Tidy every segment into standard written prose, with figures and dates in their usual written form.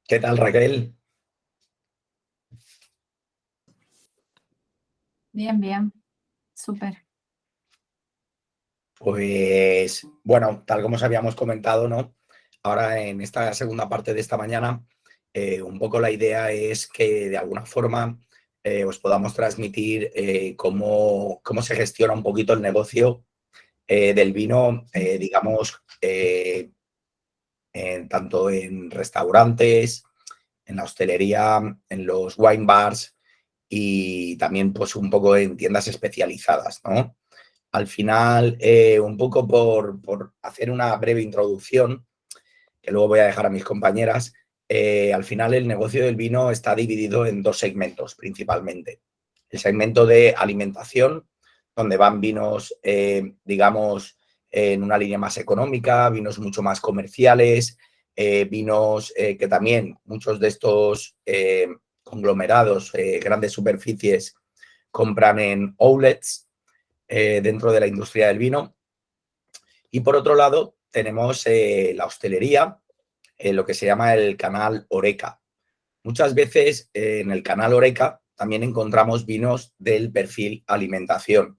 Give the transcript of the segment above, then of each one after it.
¿Qué tal, Raquel? Bien, bien, súper. Pues bueno, tal como os habíamos comentado, ¿no? Ahora en esta segunda parte de esta mañana, un poco la idea es que de alguna forma os podamos transmitir cómo se gestiona un poquito el negocio del vino, digamos, tanto en restaurantes, en la hostelería, en los wine bars y también pues un poco en tiendas especializadas, ¿no? Al final, un poco por hacer una breve introducción, que luego voy a dejar a mis compañeras, al final el negocio del vino está dividido en dos segmentos principalmente. El segmento de alimentación, donde van vinos, digamos, en una línea más económica, vinos mucho más comerciales, vinos que también muchos de estos conglomerados, grandes superficies, compran en outlets dentro de la industria del vino. Y por otro lado, tenemos la hostelería, lo que se llama el canal Horeca. Muchas veces en el canal Horeca también encontramos vinos del perfil alimentación.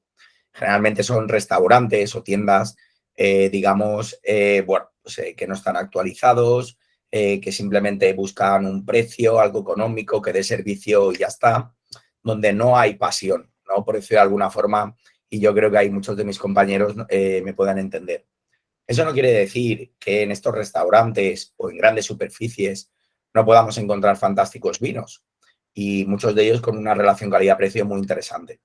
Generalmente son restaurantes o tiendas, digamos, bueno, pues, que no están actualizados, que simplemente buscan un precio, algo económico, que dé servicio y ya está, donde no hay pasión, ¿no? Por decirlo de alguna forma, y yo creo que hay muchos de mis compañeros me puedan entender. Eso no quiere decir que en estos restaurantes o en grandes superficies no podamos encontrar fantásticos vinos y muchos de ellos con una relación calidad-precio muy interesante.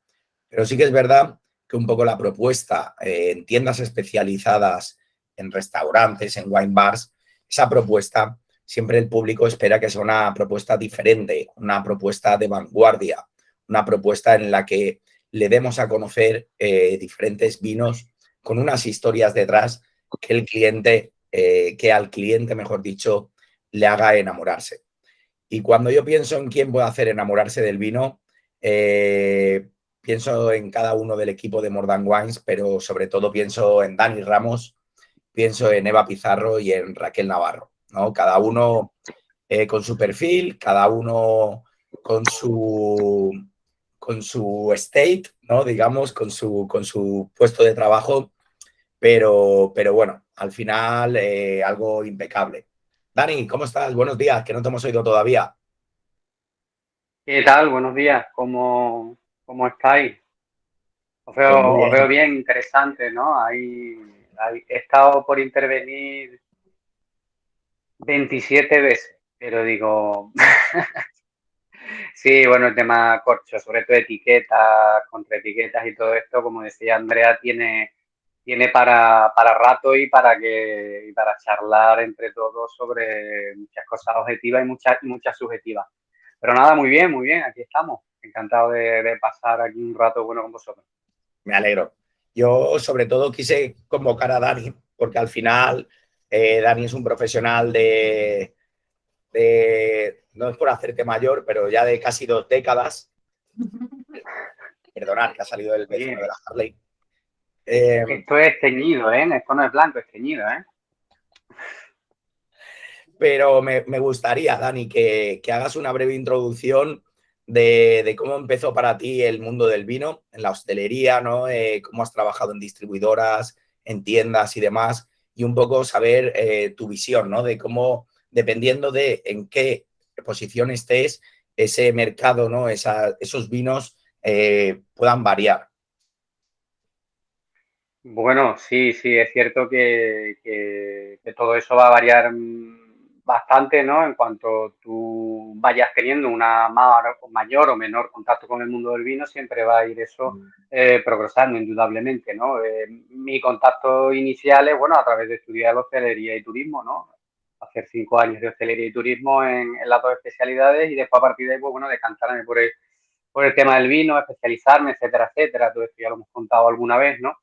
Pero sí que es verdad que un poco la propuesta en tiendas especializadas, en restaurantes, en wine bars, esa propuesta siempre el público espera que sea una propuesta diferente, una propuesta de vanguardia, una propuesta en la que le demos a conocer diferentes vinos con unas historias detrás que el cliente, que al cliente, mejor dicho, le haga enamorarse. Y cuando yo pienso en quién puede hacer enamorarse del vino, pienso en cada uno del equipo de More Than Wines, pero sobre todo pienso en Dani Ramos, pienso en Eva Pizarro y en Raquel Navarro, ¿no? Cada uno con su perfil, cada uno con con su state, ¿no? Digamos, con su puesto de trabajo, pero bueno, al final algo impecable. Dani, ¿cómo estás? Buenos días, que no te hemos oído todavía. ¿Qué tal? Buenos días. ¿Cómo estáis? Pues muy Os veo bien. bien, interesante, ¿no? He estado por intervenir 27 veces, pero digo, sí, bueno, el tema corcho, sobre todo etiquetas, contraetiquetas y todo esto, como decía Andrea, tiene para rato y para charlar entre todos sobre muchas cosas objetivas y muchas subjetivas. Pero nada, muy bien, aquí estamos. Encantado de pasar aquí un rato bueno con vosotros. Me alegro. Yo sobre todo quise convocar a Dani, porque al final Dani es un profesional no es por hacerte mayor, pero ya de casi 2 décadas. Perdonad, que ha salido el vecino de Oye, la Harley. Eh, esto es teñido, ¿eh? Esto no es blanco, es teñido, ¿eh? pero me gustaría, Dani, que hagas una breve introducción de cómo empezó para ti el mundo del vino en la hostelería, ¿no? Cómo has trabajado en distribuidoras, en tiendas y demás, y un poco saber tu visión, ¿no? De cómo, dependiendo de en qué posición estés, ese mercado, ¿no? Esos vinos puedan variar. Bueno, sí, sí, es cierto que todo eso va a variar bastante, ¿no? En cuanto tú vayas teniendo una mayor o menor contacto con el mundo del vino, siempre va a ir eso progresando, indudablemente, ¿no? Mi contacto inicial es, bueno, a través de estudiar hostelería y turismo, ¿no? Hacer 5 años de hostelería y turismo en las dos especialidades y después a partir de ahí, pues, bueno, decantarme por el tema del vino, especializarme, etcétera, etcétera. Todo esto ya lo hemos contado alguna vez, ¿no?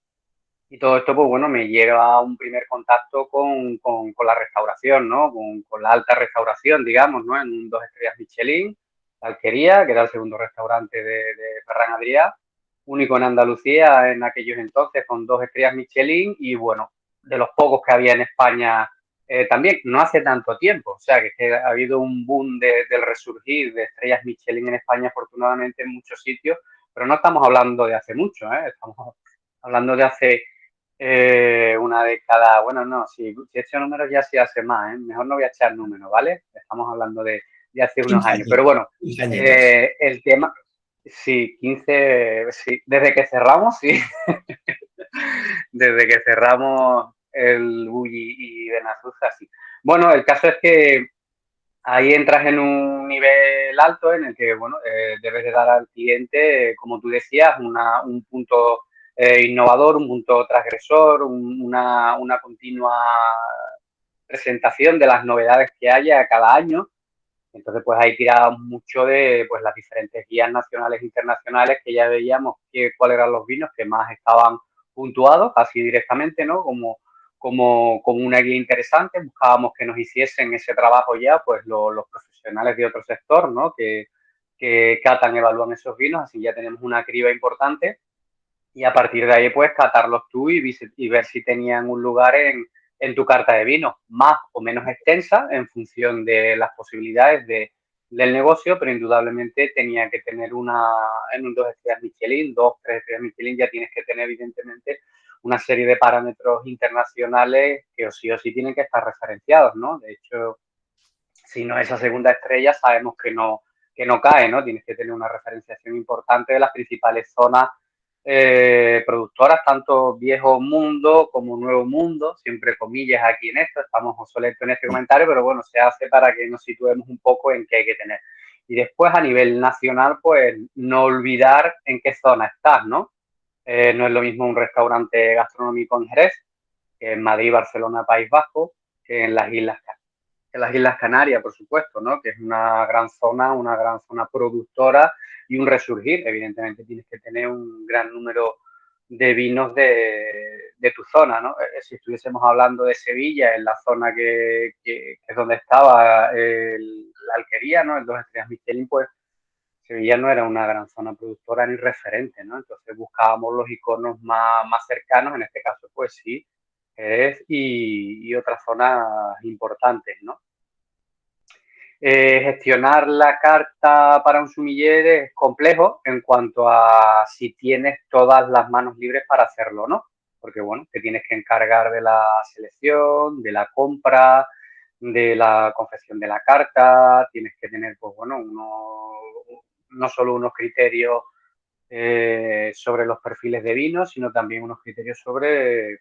Y todo esto, pues bueno, me lleva a un primer contacto con la restauración, ¿no? Con la alta restauración, digamos, ¿no? En un 2 estrellas Michelin, la Alquería, que era el segundo restaurante de Ferran Adrià, único en Andalucía en aquellos entonces, con 2 estrellas Michelin y, bueno, de los pocos que había en España también no hace tanto tiempo. O sea, que ha habido un boom del resurgir de estrellas Michelin en España, afortunadamente, en muchos sitios, pero no estamos hablando de hace mucho, estamos hablando de hace una década. Bueno, no, si he hecho números ya sí hace más, mejor no voy a echar números, ¿vale? Estamos hablando de hace unos 15 años. Pero bueno, 15 añitos. el tema, sí, 15, sí, desde que cerramos, sí. Desde que cerramos el Bulli y Benazuza, sí. Bueno, el caso es que ahí entras en un nivel alto en el que, bueno, debes de dar al cliente, como tú decías, un punto innovador, un punto transgresor, una continua presentación de las novedades que haya cada año. Entonces, pues ahí tiramos mucho de pues las diferentes guías nacionales e internacionales que ya veíamos cuáles eran los vinos que más estaban puntuados, así directamente, ¿no? Como una guía interesante, buscábamos que nos hiciesen ese trabajo ya, pues los profesionales de otro sector, ¿no? Que catan, evalúan esos vinos, así ya tenemos una criba importante y a partir de ahí, pues catarlos tú y ver si tenían un lugar en tu carta de vino, más o menos extensa en función de las posibilidades del negocio, pero indudablemente tenía que tener en un 2 estrellas Michelin, 2, 3 estrellas Michelin, ya tienes que tener evidentemente una serie de parámetros internacionales que o sí tienen que estar referenciados, ¿no? De hecho, si no esa segunda estrella, sabemos que no cae, ¿no? Tienes que tener una referenciación importante de las principales zonas productoras, tanto viejo mundo como nuevo mundo, siempre comillas aquí en esto, estamos obsoletos en este comentario, pero bueno, se hace para que nos situemos un poco en qué hay que tener. Y después a nivel nacional, pues no olvidar en qué zona estás, ¿no? No es lo mismo un restaurante gastronómico en Jerez, que en Madrid, Barcelona, País Vasco, que en las Islas Canarias, por supuesto, ¿no? Que es una gran zona productora y un resurgir. Evidentemente tienes que tener un gran número de vinos de tu zona, ¿no? Si estuviésemos hablando de Sevilla, en la zona que es donde estaba la Alquería, ¿no? El 2 estrellas Michelin, pues Sevilla no era una gran zona productora ni referente, ¿no? Entonces buscábamos los iconos más cercanos, en este caso, pues sí, Jerez y otras zonas importantes, ¿no? Gestionar la carta para un sumiller es complejo en cuanto a si tienes todas las manos libres para hacerlo o no, porque bueno, te tienes que encargar de la selección, de la compra, de la confección de la carta, tienes que tener, pues bueno, no solo unos criterios sobre los perfiles de vino, sino también unos criterios sobre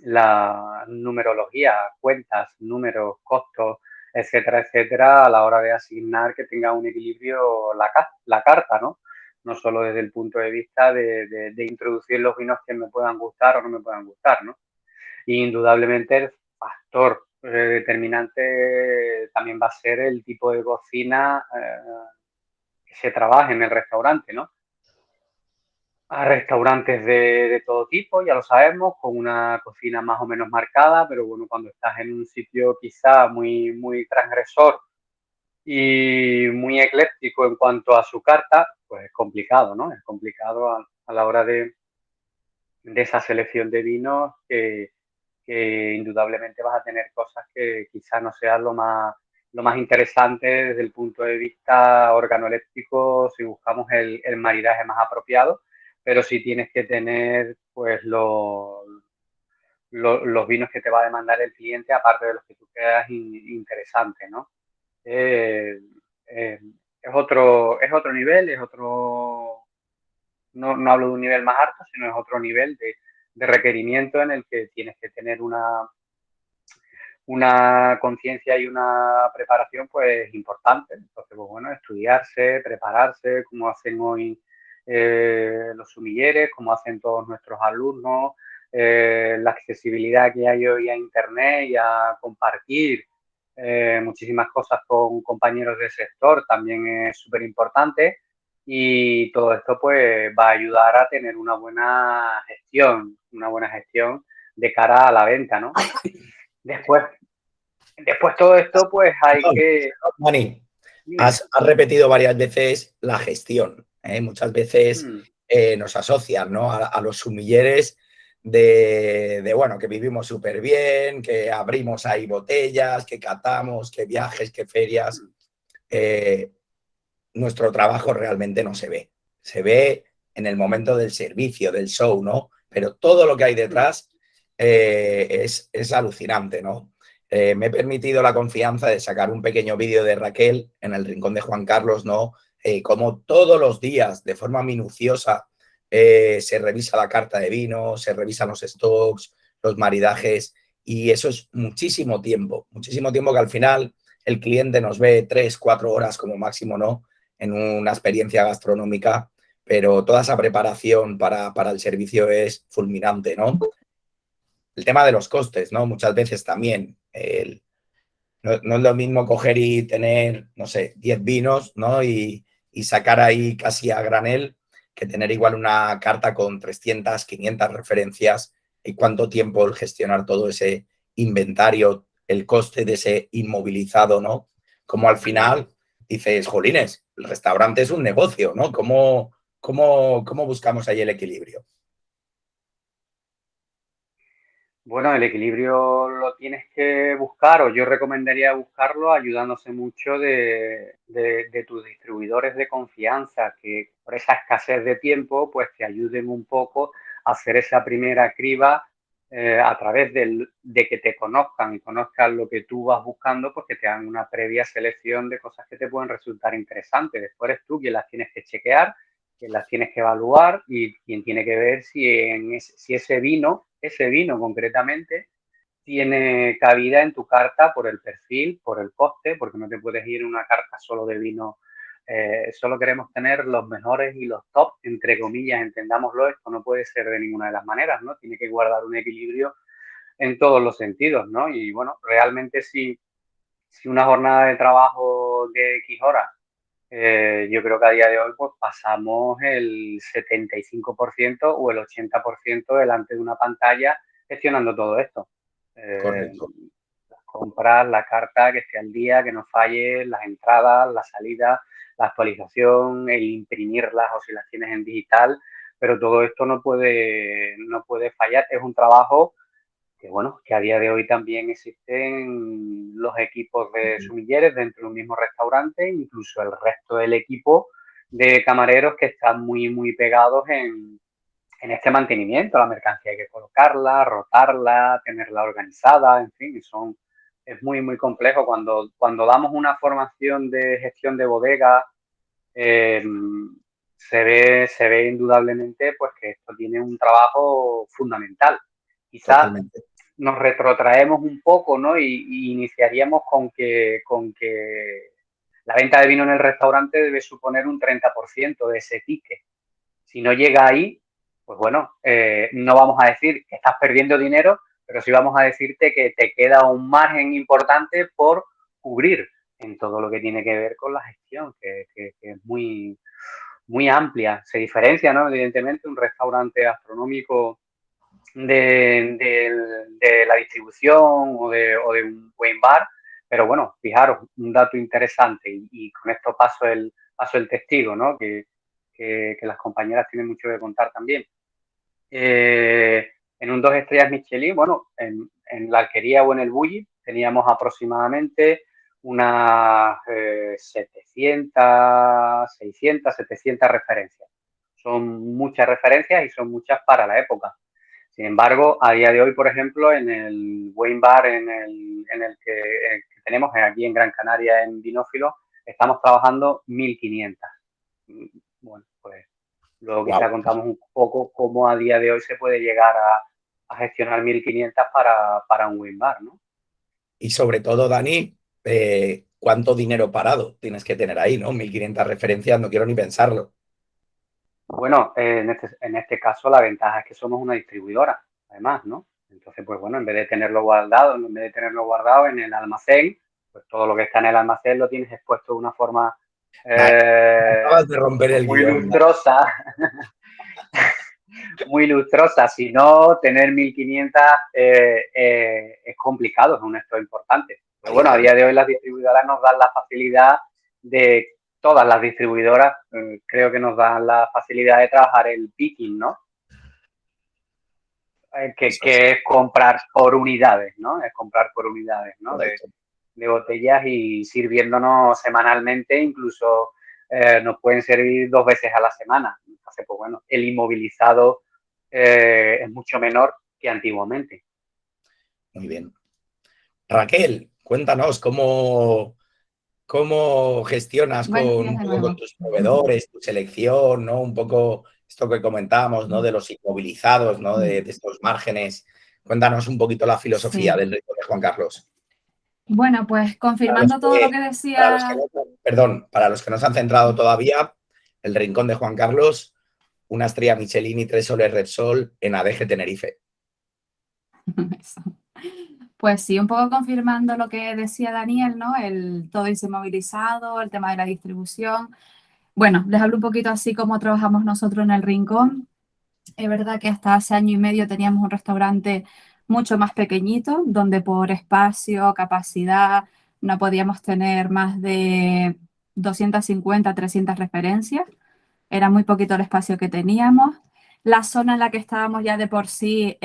la numerología, cuentas, números, costos, etcétera, etcétera, a la hora de asignar que tenga un equilibrio la carta, ¿no? No solo desde el punto de vista de introducir los vinos que me puedan gustar o no me puedan gustar, ¿no? Y indudablemente el factor determinante también va a ser el tipo de cocina que se trabaje en el restaurante, ¿no? A restaurantes de todo tipo, ya lo sabemos, con una cocina más o menos marcada, pero bueno, cuando estás en un sitio quizá muy transgresor y muy ecléctico en cuanto a su carta, pues es complicado, ¿no? Es complicado a la hora de esa selección de vinos que indudablemente vas a tener cosas que quizá no sean lo más interesante desde el punto de vista organoléptico, si buscamos el maridaje más apropiado, pero sí tienes que tener pues los vinos que te va a demandar el cliente, aparte de los que tú creas interesantes, ¿no? Eh, eh, es otro nivel, no hablo de un nivel más alto, sino es otro nivel de requerimiento en el que tienes que tener una conciencia y una preparación pues importante. Entonces, pues bueno, estudiarse, prepararse, como hacen hoy los sumilleres, como hacen todos nuestros alumnos, la accesibilidad que hay hoy a Internet y a compartir muchísimas cosas con compañeros del sector también es súper importante. Y todo esto pues va a ayudar a tener una buena gestión de cara a la venta, ¿no? Después todo esto, pues hay que... Dani, has repetido varias veces la gestión. Muchas veces nos asocian, ¿no? A los sumilleres bueno, que vivimos súper bien, que abrimos ahí botellas, que catamos, que viajes, que ferias. Nuestro trabajo realmente no se ve. Se ve en el momento del servicio, del show, ¿no? Pero todo lo que hay detrás es alucinante, ¿no? Me he permitido la confianza de sacar un pequeño vídeo de Raquel en el rincón de Juan Carlos, ¿no? Como todos los días, de forma minuciosa, se revisa la carta de vino, se revisan los stocks, los maridajes, y eso es muchísimo tiempo que al final el cliente nos ve 3, 4 horas como máximo, ¿no? En una experiencia gastronómica, pero toda esa preparación para el servicio es fulminante, ¿no? El tema de los costes, ¿no? Muchas veces también no es lo mismo coger y tener, no sé, 10 vinos, ¿no? Y sacar ahí casi a granel que tener igual una carta con 300, 500 referencias y cuánto tiempo el gestionar todo ese inventario, el coste de ese inmovilizado, ¿no? Como al final dices, jolines, el restaurante es un negocio, ¿no? ¿Cómo buscamos ahí el equilibrio? Bueno, el equilibrio lo tienes que buscar, o yo recomendaría buscarlo ayudándose mucho de tus distribuidores de confianza, que por esa escasez de tiempo, pues te ayuden un poco a hacer esa primera criba a través de que te conozcan y conozcan lo que tú vas buscando, pues que te hagan una previa selección de cosas que te pueden resultar interesantes. Después eres tú quien las tienes que chequear, quien las tienes que evaluar y quien tiene que ver si ese vino concretamente tiene cabida en tu carta por el perfil, por el coste, porque no te puedes ir en una carta solo de vino. Solo queremos tener los mejores y los top, entre comillas, entendámoslo, esto no puede ser de ninguna de las maneras, ¿no? Tiene que guardar un equilibrio en todos los sentidos, ¿no? Y bueno, realmente si una jornada de trabajo de X horas, yo creo que a día de hoy pues pasamos el 75% o el 80% delante de una pantalla gestionando todo esto. Correcto. Las compras, la carta, que esté al día, que no falle, las entradas, las salidas, la actualización, el imprimirlas o si las tienes en digital, pero todo esto no puede fallar. Es un trabajo que bueno, que a día de hoy también existen los equipos de sumilleres dentro de un mismo restaurante, incluso el resto del equipo de camareros que están muy, muy pegados en este mantenimiento. La mercancía hay que colocarla, rotarla, tenerla organizada, en fin, es muy, muy complejo. Cuando damos una formación de gestión de bodega, eh, se ve indudablemente pues que esto tiene un trabajo fundamental. Quizás Totalmente. nos retrotraemos un poco, ¿no? Y iniciaríamos con que la venta de vino en el restaurante debe suponer un 30% de ese ticket. Si no llega ahí, pues bueno, no vamos a decir que estás perdiendo dinero, pero sí vamos a decirte que te queda un margen importante por cubrir en todo lo que tiene que ver con la gestión, que es muy, muy amplia. Se diferencia, ¿no? Evidentemente, un restaurante gastronómico de la distribución o de un buen bar. Pero bueno, fijaros, un dato interesante y con esto paso el testigo, ¿no? Que las compañeras tienen mucho que contar también. En un 2 estrellas Michelin, bueno, en la Alquería o en el Bulli teníamos aproximadamente unas 700, 600, 700 referencias. Son muchas referencias y son muchas para la época. Sin embargo, a día de hoy, por ejemplo, en el Wine Bar en el que tenemos aquí en Gran Canaria, en Binófilo, estamos trabajando 1.500. Bueno, pues luego quizá Wow. contamos un poco cómo a día de hoy se puede llegar a gestionar 1.500 para un wine bar, ¿no? Y sobre todo, Dani, ¿cuánto dinero parado tienes que tener ahí, ¿no? 1.500 referencias, no quiero ni pensarlo. Bueno, en este caso la ventaja es que somos una distribuidora, además, ¿no? Entonces, pues bueno, en vez de tenerlo guardado en el almacén, pues todo lo que está en el almacén lo tienes expuesto de una forma Dani, eh, acabas de romper el muy guión, Dani. lustrosa, muy lustrosa. Si no, tener 1.500 es complicado, es un esto importante. Pero bueno, a día de hoy las distribuidoras nos dan la facilidad de, todas las distribuidoras, creo que nos dan la facilidad de trabajar el picking, ¿no? que es comprar por unidades, ¿no? Es comprar por unidades, ¿no? De botellas y sirviéndonos semanalmente, incluso nos pueden servir 2 veces a la semana. Entonces, pues bueno, el inmovilizado es mucho menor que antiguamente. Muy bien. Raquel, cuéntanos cómo gestionas Buenos días un de poco con nuevo. tus proveedores, tu selección, ¿no? Un poco esto que comentábamos, ¿no? De los inmovilizados, ¿no? De estos márgenes. Cuéntanos un poquito la filosofía Sí. del Rincón de Juan Carlos. Bueno, pues confirmando todo lo que decía. Para los que no se han centrado todavía, el Rincón de Juan Carlos, una estrella Michelin y 3 soles Repsol en ADG Tenerife. Eso. Pues sí, un poco confirmando lo que decía Daniel, ¿no? Todo inmovilizado, el tema de la distribución. Bueno, les hablo un poquito así como trabajamos nosotros en el Rincón. Es verdad que hasta hace año y medio teníamos un restaurante mucho más pequeñito, donde por espacio, capacidad, no podíamos tener más de 250, 300 referencias. Era muy poquito el espacio que teníamos. La zona en la que estábamos ya de por sí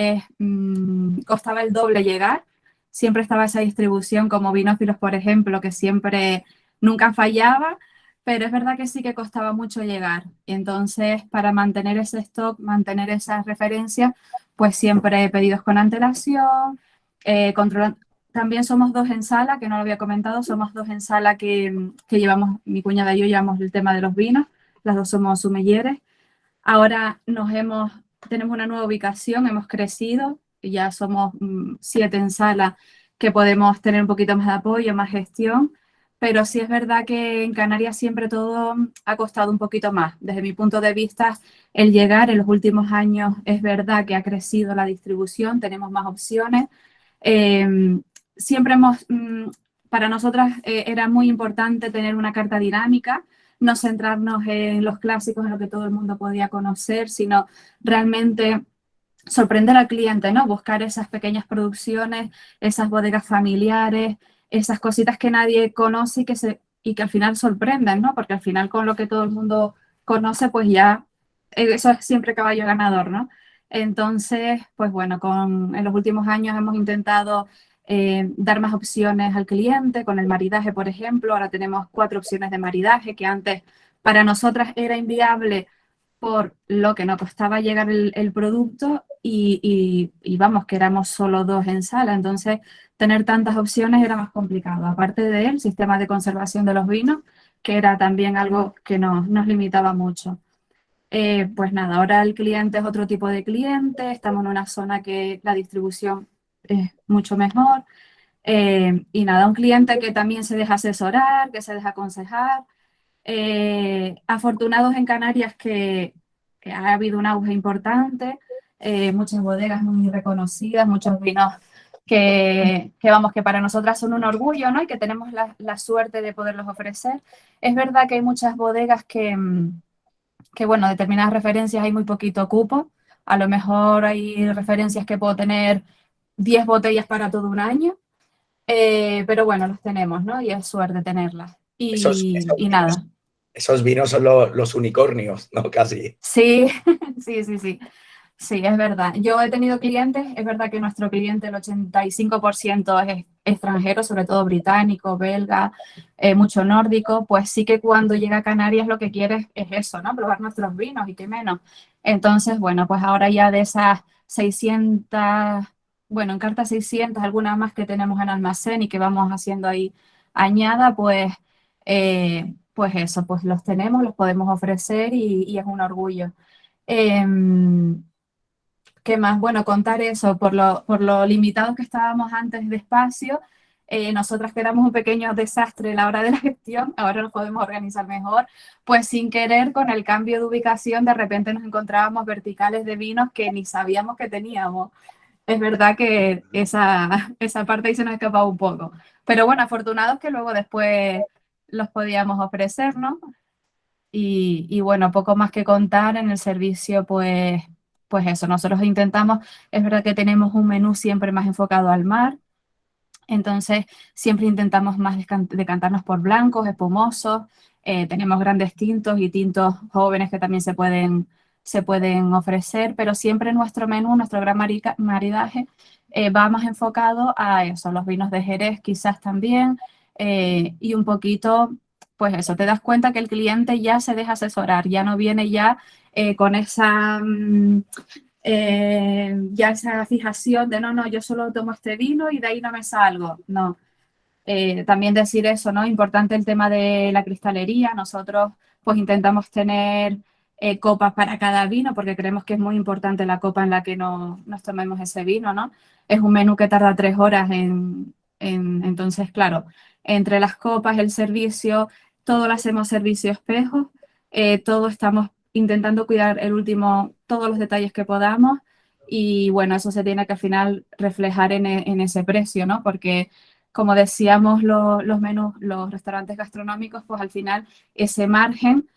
costaba el doble llegar. Siempre estaba esa distribución como Vinófilos, por ejemplo, que siempre nunca fallaba, pero es verdad que sí que costaba mucho llegar. Y entonces, para mantener ese stock, mantener esas referencias, pues siempre pedidos con antelación, también somos 2 en sala, que no lo había comentado, somos 2 en sala que llevamos, mi cuñada y yo llevamos el tema de los vinos, las 2 somos sumilleres. Ahora tenemos una nueva ubicación, hemos crecido, ya somos 7 en sala que podemos tener un poquito más de apoyo, más gestión, pero sí es verdad que en Canarias siempre todo ha costado un poquito más. Desde mi punto de vista, el llegar en los últimos años es verdad que ha crecido la distribución, tenemos más opciones. Siempre para nosotras era muy importante tener una carta dinámica, no centrarnos en los clásicos, en lo que todo el mundo podía conocer, sino realmente sorprender al cliente, ¿no? Buscar esas pequeñas producciones, esas bodegas familiares, esas cositas que nadie conoce y que al final sorprenden, ¿no? Porque al final con lo que todo el mundo conoce, pues ya eso es siempre caballo ganador, ¿no? Entonces, pues bueno, en los últimos años hemos intentado dar más opciones al cliente con el maridaje, por ejemplo. Ahora tenemos 4 opciones de maridaje que antes para nosotras era inviable por lo que nos costaba llegar el producto y vamos, que éramos solo 2 en sala. Entonces, tener tantas opciones era más complicado. Aparte del sistema de conservación de los vinos, que era también algo que nos limitaba mucho. Pues nada, ahora el cliente es otro tipo de cliente, estamos en una zona que la distribución es mucho mejor. Y nada, un cliente que también se deja asesorar, que se deja aconsejar. Afortunados en Canarias que ha habido un auge importante, muchas bodegas muy reconocidas, muchos vinos vamos, que para nosotras son un orgullo, ¿no? Y que tenemos la suerte de poderlos ofrecer. Es verdad que hay muchas bodegas bueno, determinadas referencias hay muy poquito cupo. A lo mejor hay referencias que puedo tener 10 botellas para todo un año, pero bueno, los tenemos, ¿no? Y es suerte tenerlas. Y nada. Esos vinos son los unicornios, ¿no? Casi. Sí, sí, sí, sí. Sí, es verdad. Yo he tenido clientes, es verdad que nuestro cliente, el 85% es extranjero, sobre todo británico, belga, mucho nórdico, pues sí que cuando llega a Canarias lo que quiere es eso, ¿no? Probar nuestros vinos y qué menos. Entonces, bueno, pues ahora ya de esas 600, bueno, en carta 600, algunas más que tenemos en almacén y que vamos haciendo ahí añada, pues eso, pues los tenemos, los podemos ofrecer y es un orgullo. ¿Qué más? Bueno, contar eso, por lo limitados que estábamos antes de espacio, nosotras que éramos un pequeño desastre a la hora de la gestión, ahora nos podemos organizar mejor, pues sin querer con el cambio de ubicación de repente nos encontrábamos verticales de vinos que ni sabíamos que teníamos. Es verdad que esa parte ahí se nos escapaba un poco, pero bueno, afortunados que luego después los podíamos ofrecer, ¿no? Y bueno, poco más que contar en el servicio, pues eso, nosotros intentamos, es verdad que tenemos un menú siempre más enfocado al mar, entonces siempre intentamos más decantarnos por blancos, espumosos, tenemos grandes tintos y tintos jóvenes que también se pueden se pueden ofrecer, pero siempre nuestro menú, nuestro gran maridaje, va más enfocado a eso, los vinos de Jerez quizás también, y un poquito, pues eso, te das cuenta que el cliente ya se deja asesorar, ya no viene ya con esa... ya esa fijación de no, yo solo tomo este vino y de ahí no me salgo. No, también decir eso, ¿no? Importante el tema de la cristalería. Nosotros pues intentamos tener copas para cada vino porque creemos que es muy importante la copa en la que nos tomemos ese vino, ¿no? Es un menú que tarda 3 horas entonces, claro, entre las copas, el servicio, todo lo hacemos servicio espejo, todo estamos intentando cuidar todos los detalles que podamos y bueno, eso se tiene que al final reflejar en ese precio, ¿no? Porque como decíamos, los menús, los restaurantes gastronómicos, pues al final ese margen,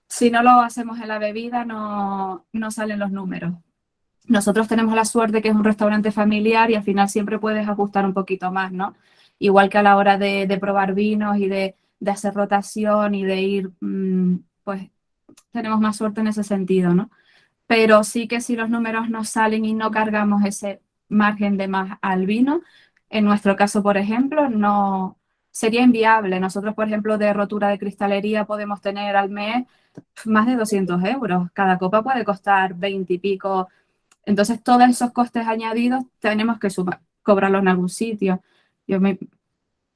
si no lo hacemos en la bebida, no salen los números. Nosotros tenemos la suerte que es un restaurante familiar y al final siempre puedes ajustar un poquito más, ¿no? Igual que a la hora de probar vinos y de hacer rotación y de ir, pues tenemos más suerte en ese sentido, ¿no? Pero sí que si los números no salen y no cargamos ese margen de más al vino, en nuestro caso, por ejemplo, no sería inviable. Nosotros, por ejemplo, de rotura de cristalería podemos tener al mes más de 200 euros. Cada copa puede costar 20 y pico. Entonces, todos esos costes añadidos tenemos que cobrarlos en algún sitio.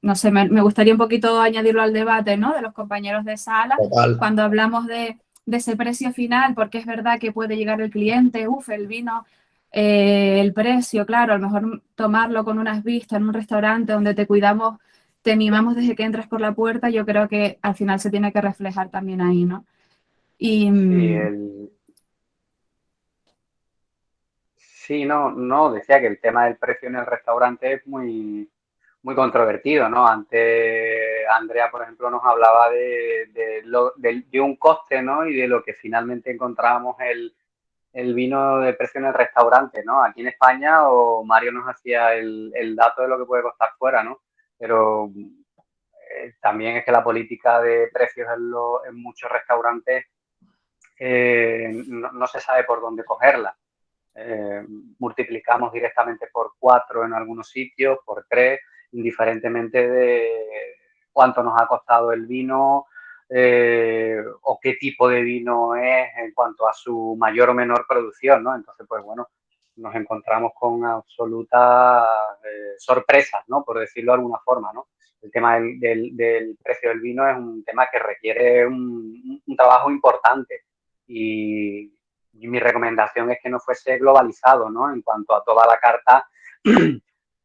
No sé, me gustaría un poquito añadirlo al debate, ¿no? De los compañeros de sala, Total. cuando hablamos de ese precio final, porque es verdad que puede llegar el cliente, el vino, el precio, claro, a lo mejor tomarlo con unas vistas en un restaurante donde te cuidamos, te mimamos desde que entras por la puerta, yo creo que al final se tiene que reflejar también ahí, ¿no? Y Sí, sí, no, decía que el tema del precio en el restaurante es muy controvertido, ¿no? Antes Andrea, por ejemplo, nos hablaba de un coste, ¿no? Y de lo que finalmente encontrábamos el vino de precio en el restaurante, ¿no? Aquí en España, o Mario nos hacía el dato de lo que puede costar fuera, ¿no? Pero también es que la política de precios en muchos restaurantes no se sabe por dónde cogerla. Multiplicamos directamente por 4 en algunos sitios, por 3, indiferentemente de cuánto nos ha costado el vino o qué tipo de vino es en cuanto a su mayor o menor producción, ¿no? Entonces, pues bueno, nos encontramos con absolutas sorpresas, ¿no? Por decirlo de alguna forma, ¿no? El tema del precio del vino es un tema que requiere un trabajo importante y mi recomendación es que no fuese globalizado, ¿no? En cuanto a toda la carta,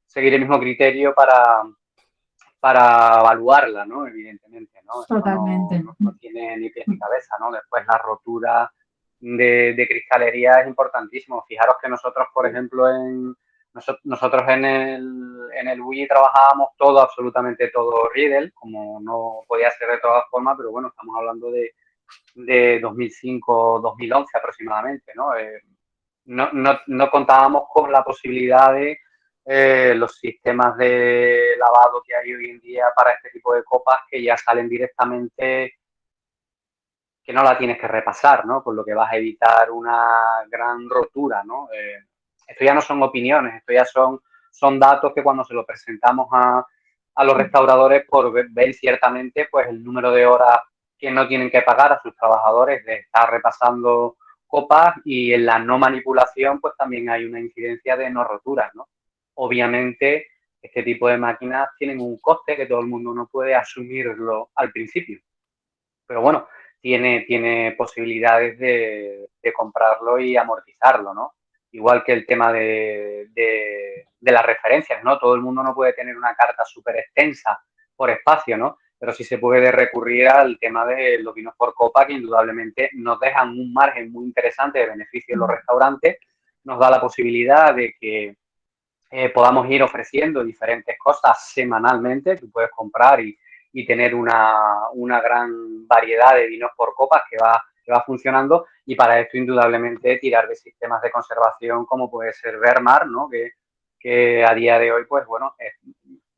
seguir el mismo criterio para evaluarla, ¿no? Evidentemente, ¿no? Esto totalmente. no tiene ni pies ni cabeza, ¿no? Después la rotura de cristalería es importantísimo. Fijaros que nosotros, por ejemplo, nosotros en el Wii trabajábamos todo, absolutamente todo Riedel, como no podía ser de todas formas, pero bueno, estamos hablando de 2005-2011 aproximadamente, ¿no? No contábamos con la posibilidad de los sistemas de lavado que hay hoy en día para este tipo de copas que ya salen directamente, que no la tienes que repasar, ¿no? Por lo que vas a evitar una gran rotura, ¿no? Esto ya no son opiniones, esto ya son datos que cuando se lo presentamos a los restauradores, por ver ciertamente pues el número de horas que no tienen que pagar a sus trabajadores de estar repasando copas, y en la no manipulación pues también hay una incidencia de no roturas, ¿no? Obviamente este tipo de máquinas tienen un coste que todo el mundo no puede asumirlo al principio, pero bueno, tiene posibilidades de comprarlo y amortizarlo, ¿no? Igual que el tema de las referencias, ¿no? Todo el mundo no puede tener una carta súper extensa por espacio, ¿no? Pero sí se puede recurrir al tema de los vinos por copa, que indudablemente nos dejan un margen muy interesante de beneficio en los restaurantes, nos da la posibilidad de que podamos ir ofreciendo diferentes cosas semanalmente. Tú puedes comprar y tener una gran variedad de vinos por copas que va funcionando, y para esto indudablemente tirar de sistemas de conservación como puede ser Vermar, ¿no? Que a día de hoy, pues bueno,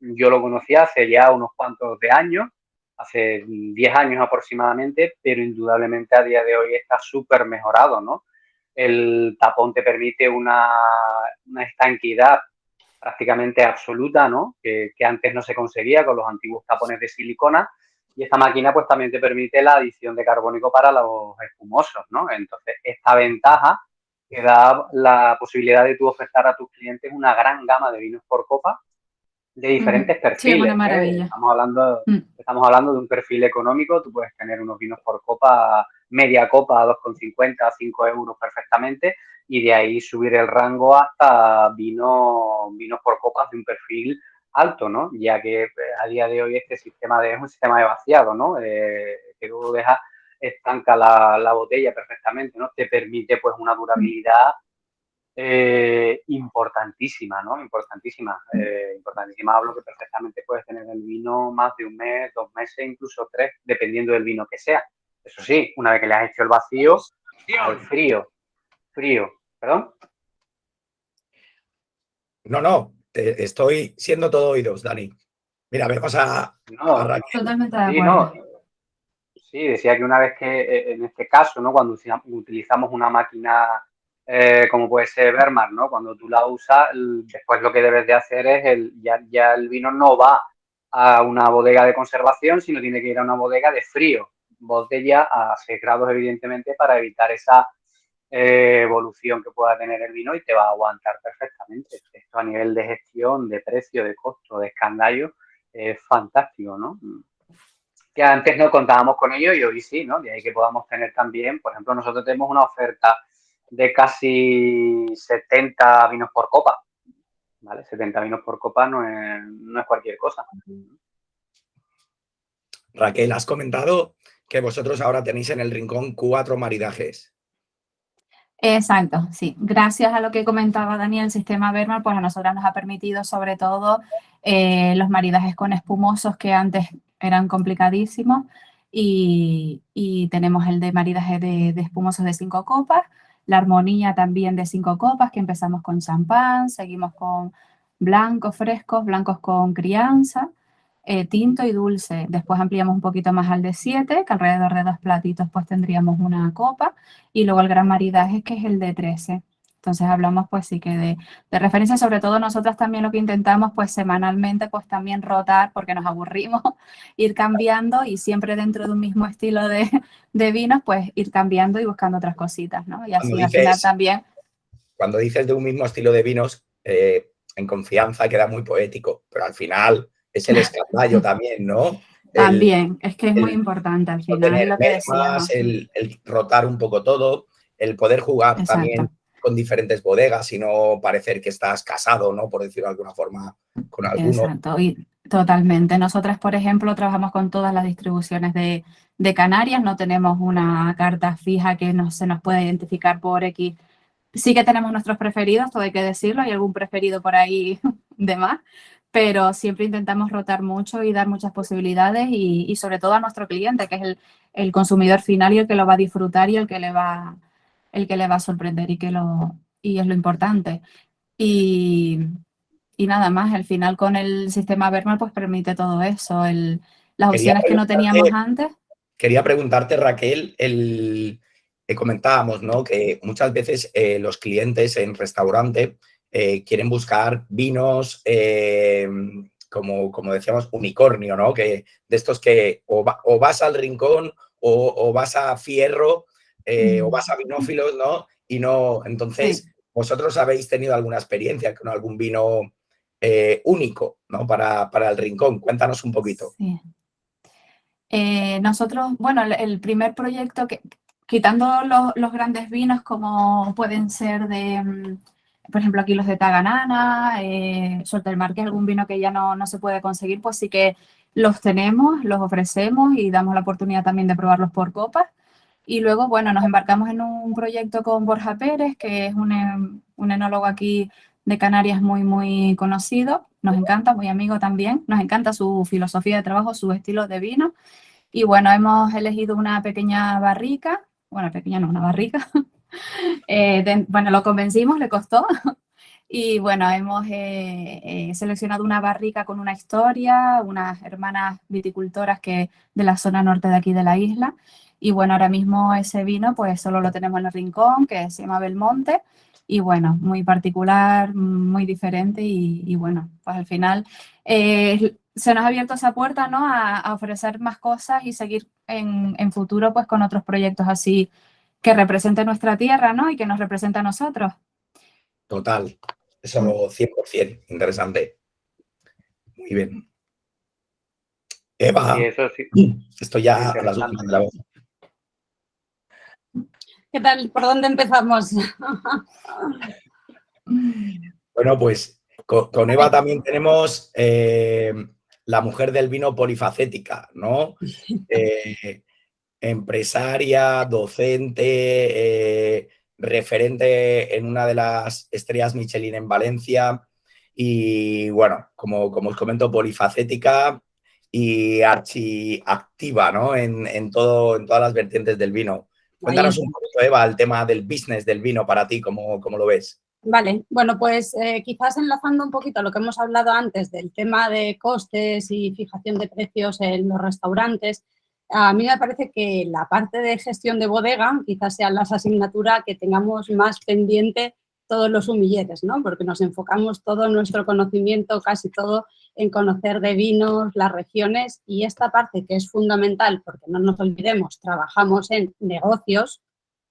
yo lo conocí hace ya unos cuantos de años, hace 10 años aproximadamente, pero indudablemente a día de hoy está súper mejorado, ¿no? El tapón te permite una estanquidad prácticamente absoluta, ¿no? Que antes no se conseguía con los antiguos tapones de silicona. Y esta máquina pues también te permite la adición de carbónico para los espumosos, ¿no? Entonces, esta ventaja te da la posibilidad de tú ofertar a tus clientes una gran gama de vinos por copa de diferentes Sí, es una perfiles, ¿eh? maravilla. Estamos hablando de un perfil económico, tú puedes tener unos vinos por copa, media copa a 2,50, 5 euros perfectamente, y de ahí subir el rango hasta vinos por copas de un perfil alto, ¿no? Ya que a día de hoy este sistema es un sistema de vaciado, ¿no? Que tú dejas estanca la botella perfectamente, ¿no? Te permite pues una durabilidad importantísima, ¿no? Importantísima. Importantísima, hablo que perfectamente puedes tener el vino más de un mes, 2 meses, incluso 3, dependiendo del vino que sea. Eso sí, una vez que le has hecho el vacío, al frío, ¿perdón? No, estoy siendo todo oídos, Dani. Mira, vemos a Raquel. Totalmente de Sí, acuerdo. no. Sí, decía que una vez que, en este caso, ¿no? Cuando utilizamos una máquina como puede ser Bermar, ¿no? Cuando tú la usas, después lo que debes de hacer es, ya el vino no va a una bodega de conservación, sino tiene que ir a una bodega de frío. Botella a 6 grados, evidentemente, para evitar esa evolución que pueda tener el vino y te va a aguantar perfectamente. Esto a nivel de gestión, de precio, de costo, de escandallo, es fantástico, ¿no? Que antes no contábamos con ello y hoy sí, ¿no? De ahí que podamos tener también, por ejemplo, nosotros tenemos una oferta de casi 70 vinos por copa, ¿vale? 70 vinos por copa no es cualquier cosa. Raquel, has comentado que vosotros ahora tenéis en el rincón 4 maridajes. Exacto, sí. Gracias a lo que comentaba Daniel, el sistema Bermar, pues a nosotros nos ha permitido sobre todo los maridajes con espumosos que antes eran complicadísimos y tenemos el de maridaje de espumosos de 5 copas, la armonía también de 5 copas, que empezamos con champán, seguimos con blancos frescos, blancos con crianza, tinto y dulce. Después ampliamos un poquito más al de 7, que alrededor de 2 platitos pues tendríamos una copa. Y luego el gran maridaje, que es el de 13. Entonces hablamos pues sí que de referencia, sobre todo nosotras también lo que intentamos pues semanalmente pues también rotar porque nos aburrimos, ir cambiando y siempre dentro de un mismo estilo de vinos pues ir cambiando y buscando otras cositas, ¿no? Y así al final también. Cuando dices de un mismo estilo de vinos, en confianza queda muy poético, pero al final es el escandallo también, ¿no? También, es que es muy importante al final tener lo que mermas, decíamos. el rotar un poco todo, el poder jugar también con diferentes bodegas y no parecer que estás casado, ¿no? Por decirlo de alguna forma, con alguno. Exacto, y totalmente. Nosotras, por ejemplo, trabajamos con todas las distribuciones de Canarias, no tenemos una carta fija que se nos pueda identificar por X. Sí que tenemos nuestros preferidos, todo hay que decirlo, hay algún preferido por ahí de más, pero siempre intentamos rotar mucho y dar muchas posibilidades y sobre todo a nuestro cliente, que es el consumidor final y el que lo va a disfrutar y el que le va a sorprender y es lo importante. Y nada más, al final con el sistema Bermar pues permite todo eso, las opciones que no teníamos antes. Quería preguntarte, Raquel, comentábamos, ¿no? Que muchas veces los clientes en restaurante quieren buscar vinos, como decíamos, unicornio, ¿no? Que de estos que o vas al Rincón o vas a Fierro o vas a Vinófilos, ¿no? Y no, entonces, sí. ¿Vosotros habéis tenido alguna experiencia con algún vino único, ¿no? Para el Rincón? Cuéntanos un poquito. Sí. Nosotros, bueno, el primer proyecto, quitando los grandes vinos como pueden ser por ejemplo, aquí los de Taganana, Suelta del Mar, que es algún vino que ya no se puede conseguir, pues sí que los tenemos, los ofrecemos y damos la oportunidad también de probarlos por copas. Y luego, bueno, nos embarcamos en un proyecto con Borja Pérez, que es un enólogo aquí de Canarias muy, muy conocido. Nos encanta, muy amigo también. Nos encanta su filosofía de trabajo, su estilo de vino. Y bueno, hemos elegido una pequeña barrica. Bueno, pequeña no, una barrica. Bueno, lo convencimos, le costó. Y bueno, hemos seleccionado una barrica con una historia, unas hermanas viticultoras que de la zona norte de aquí de la isla. Y bueno, ahora mismo ese vino pues solo lo tenemos en el rincón, que se llama Belmonte. Y bueno, muy particular, muy diferente y bueno, pues al final se nos ha abierto esa puerta, ¿no? A ofrecer más cosas y seguir en futuro pues con otros proyectos así que representen nuestra tierra, ¿no? Y que nos represente a nosotros. Total, eso 100%, interesante. Muy bien. Sí, Eva, eso sí, estoy muy ya a las interesante. últimas de la voz. ¿Qué tal? ¿Por dónde empezamos? Bueno, pues con Eva también tenemos la mujer del vino polifacética, ¿no? Empresaria, docente, referente en una de las estrellas Michelin en Valencia y, bueno, como os comento, polifacética y archiactiva, ¿no? En todas las vertientes del vino. Cuéntanos un poquito, Eva, el tema del business del vino para ti, ¿cómo lo ves? Vale, bueno, pues quizás enlazando un poquito a lo que hemos hablado antes del tema de costes y fijación de precios en los restaurantes, a mí me parece que la parte de gestión de bodega quizás sea la asignatura que tengamos más pendiente todos los sumilleres, ¿no? Porque nos enfocamos todo nuestro conocimiento, casi todo, en conocer de vinos, las regiones y esta parte que es fundamental, porque no nos olvidemos, trabajamos en negocios,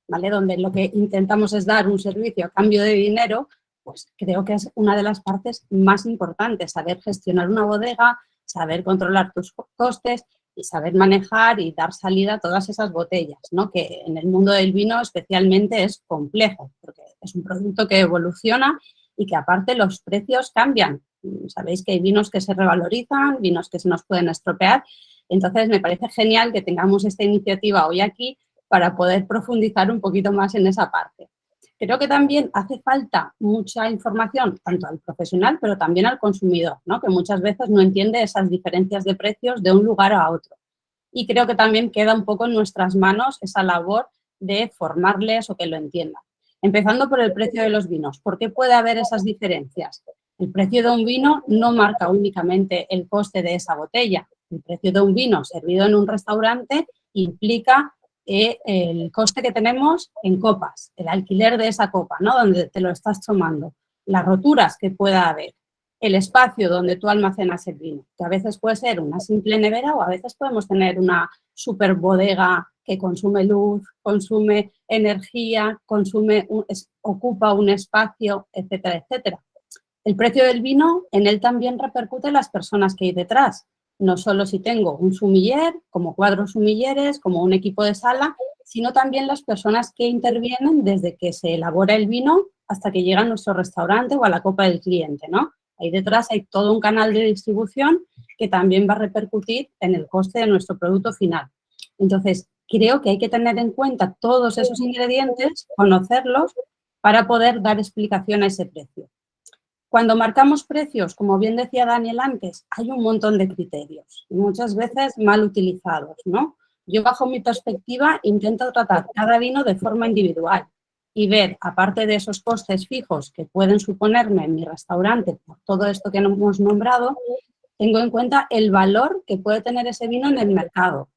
¿vale? Donde lo que intentamos es dar un servicio a cambio de dinero, pues creo que es una de las partes más importantes, saber gestionar una bodega, saber controlar tus costes y saber manejar y dar salida a todas esas botellas, ¿no? Que en el mundo del vino especialmente es complejo, porque es un producto que evoluciona y que aparte los precios cambian. Sabéis que hay vinos que se revalorizan, vinos que se nos pueden estropear. Entonces, me parece genial que tengamos esta iniciativa hoy aquí para poder profundizar un poquito más en esa parte. Creo que también hace falta mucha información, tanto al profesional, pero también al consumidor, ¿no? Que muchas veces no entiende esas diferencias de precios de un lugar a otro. Y creo que también queda un poco en nuestras manos esa labor de formarles o que lo entiendan. Empezando por el precio de los vinos. ¿Por qué puede haber esas diferencias? El precio de un vino no marca únicamente el coste de esa botella. El precio de un vino servido en un restaurante implica el coste que tenemos en copas, el alquiler de esa copa, ¿no? Donde te lo estás tomando, las roturas que pueda haber, el espacio donde tú almacenas el vino, que a veces puede ser una simple nevera o a veces podemos tener una super bodega que consume luz, consume energía, ocupa un espacio, etcétera, etcétera. El precio del vino, en él también repercute las personas que hay detrás. No solo si tengo un sumiller, como cuadros sumilleres, como un equipo de sala, sino también las personas que intervienen desde que se elabora el vino hasta que llega a nuestro restaurante o a la copa del cliente, ¿no? Ahí detrás hay todo un canal de distribución que también va a repercutir en el coste de nuestro producto final. Entonces, creo que hay que tener en cuenta todos esos ingredientes, conocerlos, para poder dar explicación a ese precio. Cuando marcamos precios, como bien decía Daniel antes, hay un montón de criterios, muchas veces mal utilizados, ¿no? Yo, bajo mi perspectiva, intento tratar cada vino de forma individual y ver, aparte de esos costes fijos que pueden suponerme en mi restaurante por todo esto que hemos nombrado, tengo en cuenta el valor que puede tener ese vino en el mercado.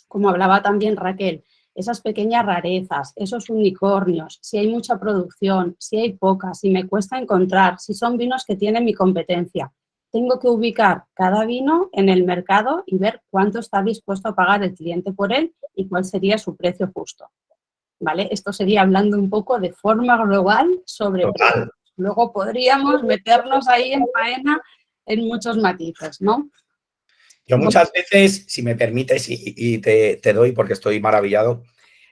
Como hablaba también Raquel, esas pequeñas rarezas, esos unicornios, si hay mucha producción, si hay poca, si me cuesta encontrar, si son vinos que tienen mi competencia. Tengo que ubicar cada vino en el mercado y ver cuánto está dispuesto a pagar el cliente por él y cuál sería su precio justo. ¿Vale? Esto sería hablando un poco de forma global sobre precios. Luego podríamos meternos ahí en faena en muchos matices, ¿no? Yo muchas veces, si me permites, y te doy porque estoy maravillado,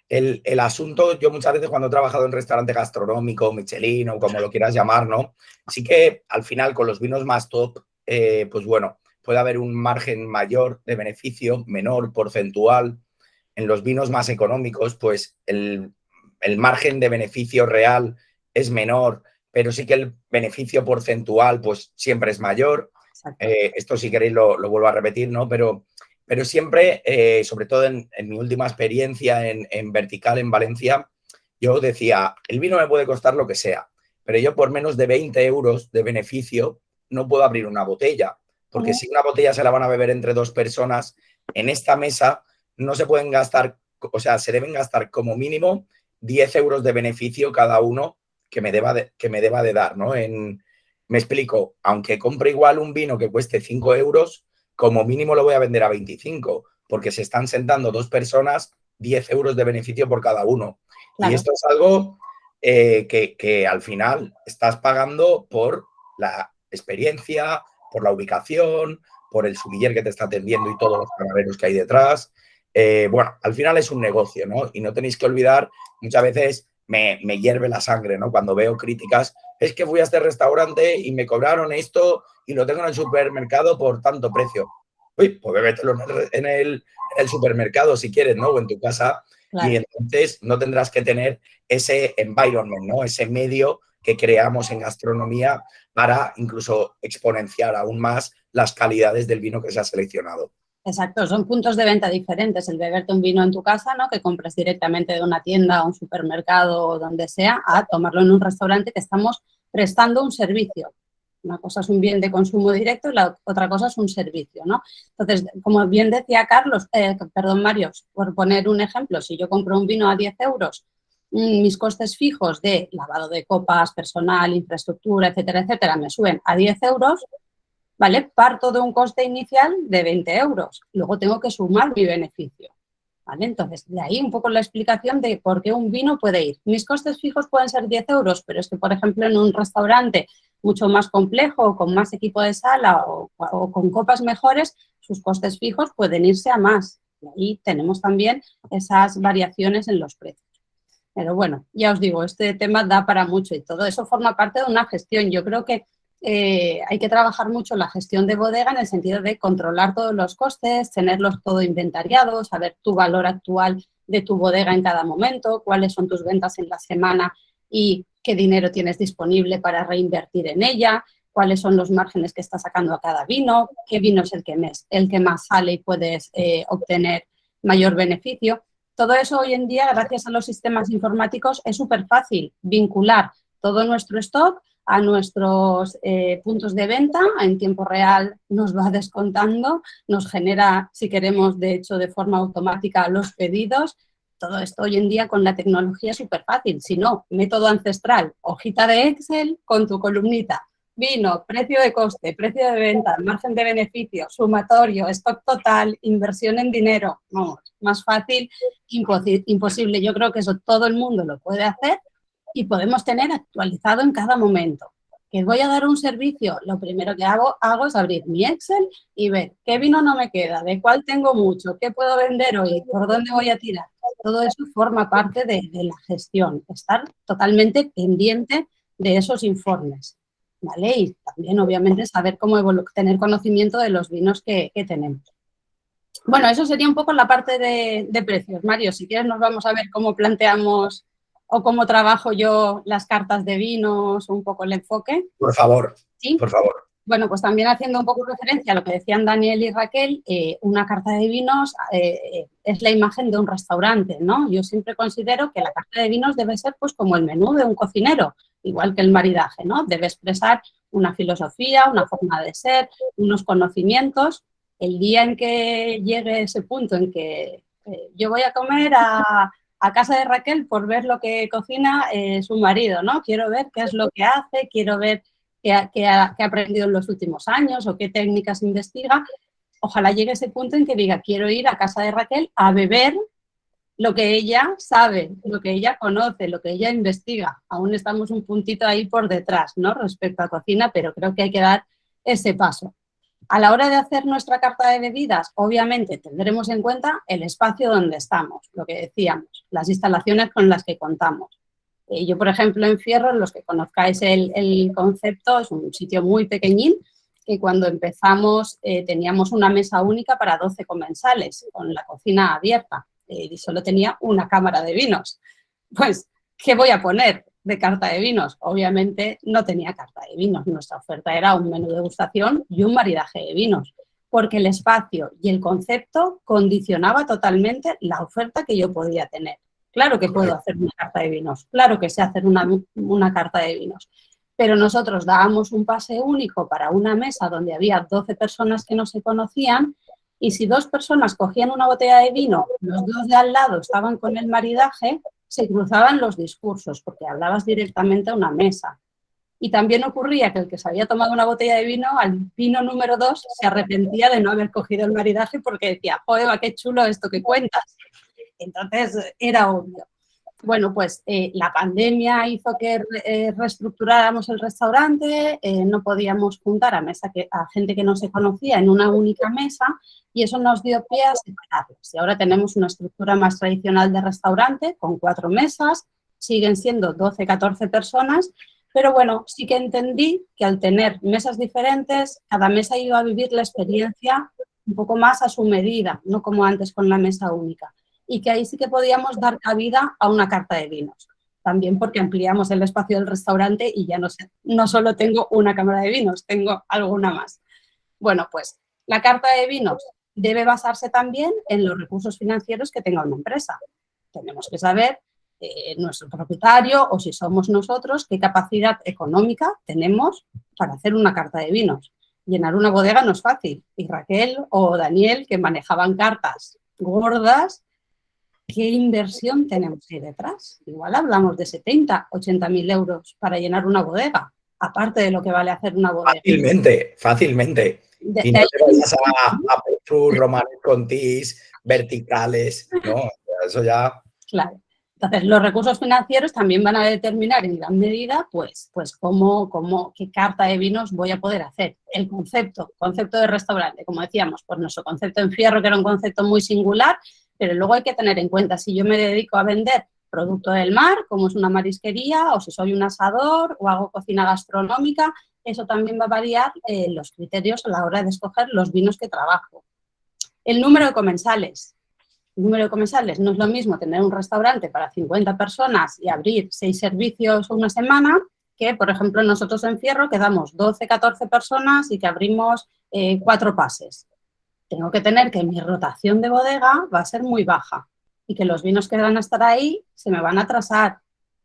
el asunto, yo muchas veces cuando he trabajado en restaurante gastronómico, Michelin o como lo quieras llamar, ¿no? Sí que al final con los vinos más top, pues bueno, puede haber un margen mayor de beneficio, menor porcentual. En los vinos más económicos, pues el margen de beneficio real es menor, pero sí que el beneficio porcentual pues siempre es mayor. Esto, si queréis, lo vuelvo a repetir, ¿no? Pero siempre, sobre todo en mi última experiencia en Vertical, en Valencia, yo decía, el vino me puede costar lo que sea, pero yo por menos de 20 euros de beneficio no puedo abrir una botella, porque si una botella se la van a beber entre 2 personas, en esta mesa no se pueden gastar, o sea, se deben gastar como mínimo 10 euros de beneficio cada uno que me deba de dar, ¿no? Me explico, aunque compre igual un vino que cueste 5 euros, como mínimo lo voy a vender a 25, porque se están sentando 2 personas, 10 euros de beneficio por cada uno. Claro. Y esto es algo que al final estás pagando por la experiencia, por la ubicación, por el sumiller que te está atendiendo y todos los camareros que hay detrás. Bueno, al final es un negocio, ¿no? Y no tenéis que olvidar, muchas veces me hierve la sangre, ¿no? Cuando veo críticas, es que fui a este restaurante y me cobraron esto y lo tengo en el supermercado por tanto precio. Uy, pues bébetelo en el supermercado si quieres, ¿no? O en tu casa. Claro. Y entonces no tendrás que tener ese environment, ¿no? Ese medio que creamos en gastronomía para incluso exponenciar aún más las calidades del vino que se ha seleccionado. Exacto, son puntos de venta diferentes. El beberte un vino en tu casa, ¿no? Que compres directamente de una tienda, un supermercado o donde sea, a tomarlo en un restaurante que estamos prestando un servicio. Una cosa es un bien de consumo directo y la otra cosa es un servicio, ¿no? Entonces, como bien decía Mario, por poner un ejemplo, si yo compro un vino a 10 euros, mis costes fijos de lavado de copas, personal, infraestructura, etcétera, etcétera, me suben a 10 euros, ¿vale? Parto de un coste inicial de 20 euros. Luego tengo que sumar mi beneficio, ¿vale? Entonces, de ahí un poco la explicación de por qué un vino puede ir. Mis costes fijos pueden ser 10 euros, pero es que, por ejemplo, en un restaurante mucho más complejo, con más equipo de sala o con copas mejores, sus costes fijos pueden irse a más. Y ahí tenemos también esas variaciones en los precios. Pero bueno, ya os digo, este tema da para mucho y todo eso forma parte de una gestión. Yo creo que hay que trabajar mucho la gestión de bodega en el sentido de controlar todos los costes, tenerlos todo inventariado, saber tu valor actual de tu bodega en cada momento, cuáles son tus ventas en la semana y qué dinero tienes disponible para reinvertir en ella, cuáles son los márgenes que estás sacando a cada vino, qué vino es el que más sale y puedes obtener mayor beneficio. Todo eso hoy en día, gracias a los sistemas informáticos, es súper fácil vincular todo nuestro stock a nuestros puntos de venta. En tiempo real nos va descontando, nos genera, si queremos, de hecho, de forma automática los pedidos. Todo esto hoy en día con la tecnología es súper fácil. Si no, método ancestral, hojita de Excel con tu columnita. Vino, precio de coste, precio de venta, margen de beneficio, sumatorio, stock total, inversión en dinero. Vamos, más fácil, imposible. Yo creo que eso todo el mundo lo puede hacer y podemos tener actualizado en cada momento. Que voy a dar un servicio, lo primero que hago es abrir mi Excel y ver qué vino no me queda, de cuál tengo mucho, qué puedo vender hoy, por dónde voy a tirar. Todo eso forma parte de la gestión, estar totalmente pendiente de esos informes, ¿vale? Y también, obviamente, saber cómo tener conocimiento de los vinos que tenemos. Bueno, eso sería un poco la parte de precios. Mario, si quieres nos vamos a ver cómo planteamos o cómo trabajo yo las cartas de vinos, un poco el enfoque. Por favor, ¿sí? Por favor. Bueno, pues también haciendo un poco referencia a lo que decían Daniel y Raquel, una carta de vinos es la imagen de un restaurante, ¿no? Yo siempre considero que la carta de vinos debe ser pues como el menú de un cocinero, igual que el maridaje, ¿no? Debe expresar una filosofía, una forma de ser, unos conocimientos. El día en que llegue ese punto en que yo voy a comer a casa de Raquel por ver lo que cocina su marido, ¿no? Quiero ver qué es lo que hace, quiero ver qué ha aprendido en los últimos años o qué técnicas investiga. Ojalá llegue ese punto en que diga, quiero ir a casa de Raquel a beber lo que ella sabe, lo que ella conoce, lo que ella investiga. Aún estamos un puntito ahí por detrás, ¿no? Respecto a cocina, pero creo que hay que dar ese paso. A la hora de hacer nuestra carta de bebidas, obviamente tendremos en cuenta el espacio donde estamos, lo que decíamos, las instalaciones con las que contamos. Yo, por ejemplo, en Fierros, los que conozcáis el concepto, es un sitio muy pequeñín, que cuando empezamos teníamos una mesa única para 12 comensales, con la cocina abierta, y solo tenía una cámara de vinos. Pues, ¿qué voy a poner de carta de vinos? Obviamente no tenía carta de vinos, nuestra oferta era un menú de degustación y un maridaje de vinos, porque el espacio y el concepto condicionaba totalmente la oferta que yo podía tener. Claro que puedo hacer una carta de vinos, claro que sé hacer una carta de vinos. Pero nosotros dábamos un pase único para una mesa donde había 12 personas que no se conocían y si 2 personas cogían una botella de vino, los 2 de al lado estaban con el maridaje, se cruzaban los discursos porque hablabas directamente a una mesa. Y también ocurría que el que se había tomado una botella de vino, al vino número 2, se arrepentía de no haber cogido el maridaje porque decía, joder, qué chulo esto que cuentas. Entonces, era obvio. Bueno, pues la pandemia hizo que reestructuráramos el restaurante, no podíamos juntar a gente que no se conocía en una única mesa y eso nos dio pie a separarlos. Y ahora tenemos una estructura más tradicional de restaurante con 4 mesas, siguen siendo 12, 14 personas, pero bueno, sí que entendí que al tener mesas diferentes, cada mesa iba a vivir la experiencia un poco más a su medida, no como antes con la mesa única. Y que ahí sí que podíamos dar cabida a una carta de vinos. También porque ampliamos el espacio del restaurante y ya no solo tengo una cámara de vinos, tengo alguna más. Bueno, pues la carta de vinos debe basarse también en los recursos financieros que tenga una empresa. Tenemos que saber, nuestro propietario o si somos nosotros, qué capacidad económica tenemos para hacer una carta de vinos. Llenar una bodega no es fácil. Y Raquel o Daniel, que manejaban cartas gordas, ¿qué inversión tenemos ahí detrás? Igual hablamos de 70, 80.000 euros para llenar una bodega, aparte de lo que vale hacer una bodega. Fácilmente. Y no te vayas a Petrus, Romanes Contis, verticales, ¿no? Eso ya... Claro. Entonces, los recursos financieros también van a determinar en gran medida, pues qué carta de vinos voy a poder hacer. El concepto de restaurante, como decíamos, pues nuestro concepto en Fierro, que era un concepto muy singular, pero luego hay que tener en cuenta si yo me dedico a vender producto del mar, como es una marisquería, o si soy un asador o hago cocina gastronómica, eso también va a variar los criterios a la hora de escoger los vinos que trabajo. El número de comensales. El número de comensales no es lo mismo tener un restaurante para 50 personas y abrir 6 servicios una semana que, por ejemplo, nosotros en Fierro quedamos 12, 14 personas y que abrimos 4 pases. Tengo que tener que mi rotación de bodega va a ser muy baja y que los vinos que van a estar ahí se me van a atrasar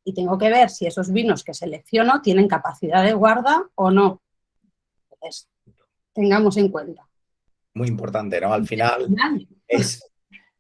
y tengo que ver si esos vinos que selecciono tienen capacidad de guarda o no. Entonces, tengamos en cuenta. Muy importante, ¿no? Al final es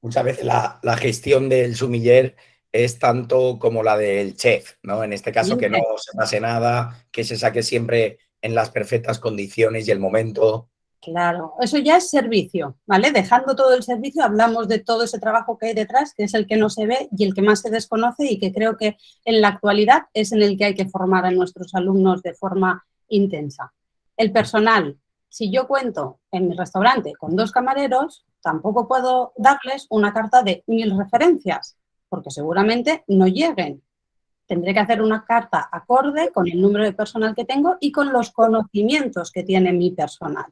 muchas veces la gestión del sumiller es tanto como la del chef, ¿no? En este caso que no se pase nada, que se saque siempre en las perfectas condiciones y el momento. Claro, eso ya es servicio, ¿vale? Dejando todo el servicio, hablamos de todo ese trabajo que hay detrás, que es el que no se ve y el que más se desconoce y que creo que en la actualidad es en el que hay que formar a nuestros alumnos de forma intensa. El personal, si yo cuento en mi restaurante con 2 camareros, tampoco puedo darles una carta de 1000 referencias, porque seguramente no lleguen. Tendré que hacer una carta acorde con el número de personal que tengo y con los conocimientos que tiene mi personal.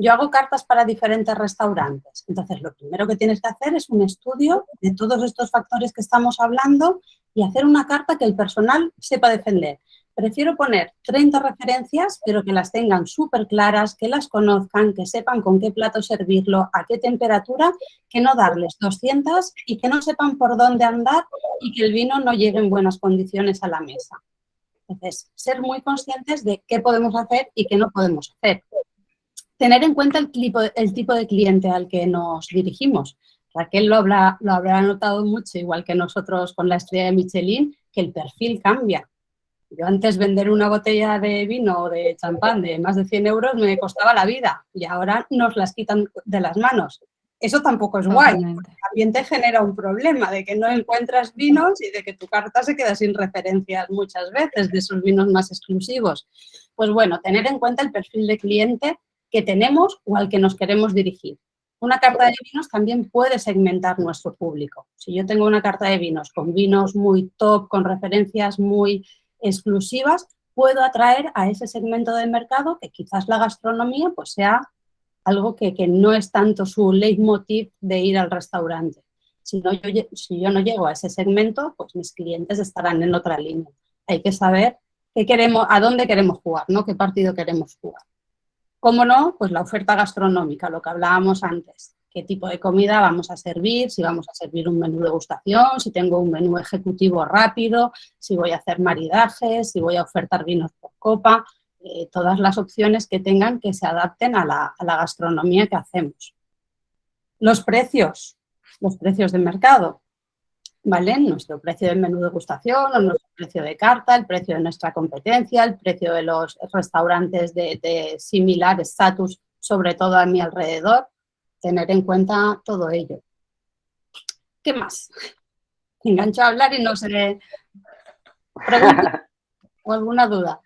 Yo hago cartas para diferentes restaurantes. Entonces, lo primero que tienes que hacer es un estudio de todos estos factores que estamos hablando y hacer una carta que el personal sepa defender. Prefiero poner 30 referencias, pero que las tengan súper claras, que las conozcan, que sepan con qué plato servirlo, a qué temperatura, que no darles 200 y que no sepan por dónde andar y que el vino no llegue en buenas condiciones a la mesa. Entonces, ser muy conscientes de qué podemos hacer y qué no podemos hacer. Tener en cuenta el tipo de cliente al que nos dirigimos. Raquel lo habrá notado mucho, igual que nosotros con la estrella de Michelin, que el perfil cambia. Yo antes vender una botella de vino o de champán de más de 100 euros me costaba la vida y ahora nos las quitan de las manos. Eso tampoco es guay, porque también te genera un problema de que no encuentras vinos y de que tu carta se queda sin referencias muchas veces de esos vinos más exclusivos. Pues bueno, tener en cuenta el perfil de cliente que tenemos o al que nos queremos dirigir. Una carta de vinos también puede segmentar nuestro público. Si yo tengo una carta de vinos con vinos muy top, con referencias muy exclusivas, puedo atraer a ese segmento del mercado que quizás la gastronomía pues sea algo que no es tanto su leitmotiv de ir al restaurante. Si yo no llego a ese segmento, pues mis clientes estarán en otra línea. Hay que saber a dónde queremos jugar, ¿no? Qué partido queremos jugar. ¿Cómo no? Pues la oferta gastronómica, lo que hablábamos antes. qué tipo de comida vamos a servir, si vamos a servir un menú degustación, si tengo un menú ejecutivo rápido, si voy a hacer maridajes, si voy a ofertar vinos por copa, todas las opciones que tengan que se adapten a la gastronomía que hacemos. Los precios de mercado, ¿vale? Nuestro precio del menú degustación, o nuestro precio de carta, el precio de nuestra competencia, el precio de los restaurantes de similar estatus, sobre todo a mi alrededor, tener en cuenta todo ello. ¿Qué más? Engancho a hablar y no sé. ¿Pregunta o alguna duda?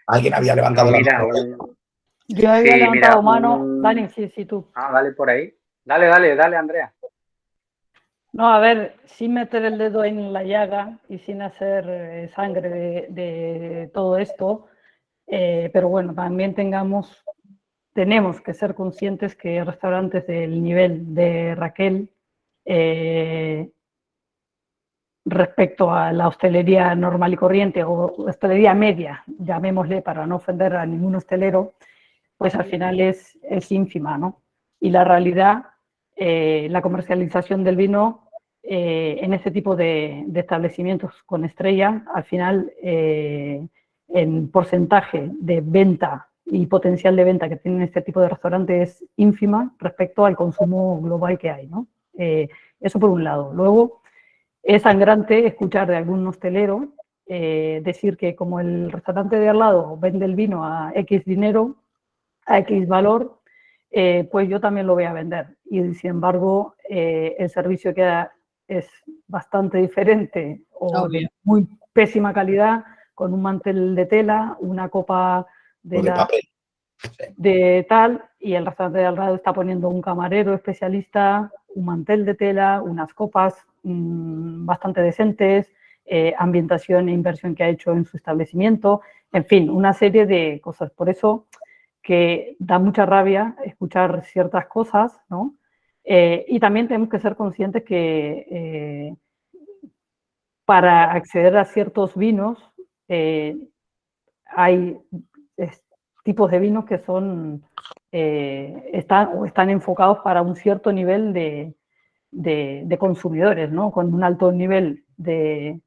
Alguien había levantado la mano. Yo había levantado mano. Dani, sí, tú. Dale por ahí. Dale, Andrea. No, a ver, sin meter el dedo en la llaga y sin hacer sangre de todo esto, pero bueno, también tenemos que ser conscientes que restaurantes del nivel de Raquel, respecto a la hostelería normal y corriente o hostelería media, llamémosle para no ofender a ningún hostelero, pues al final es ínfima, ¿no? Y la realidad, la comercialización del vino en este tipo de establecimientos con estrella, al final en porcentaje de venta y potencial de venta que tienen este tipo de restaurantes es ínfima respecto al consumo global que hay, ¿no? Eso por un lado. Luego, es sangrante escuchar de algún hostelero decir que como el restaurante de al lado vende el vino a X dinero, a X valor, pues yo también lo voy a vender. Y sin embargo, el servicio que da es bastante diferente o de muy pésima calidad, con un mantel de tela, una copa de papel. De tal, y el restaurante de al lado está poniendo un camarero especialista, un mantel de tela, unas copas bastante decentes, ambientación e inversión que ha hecho en su establecimiento, en fin, una serie de cosas. Por eso que da mucha rabia escuchar ciertas cosas, ¿no? Y también tenemos que ser conscientes que para acceder a ciertos vinos hay tipos de vinos que están enfocados para un cierto nivel de consumidores, ¿no? Con un alto nivel de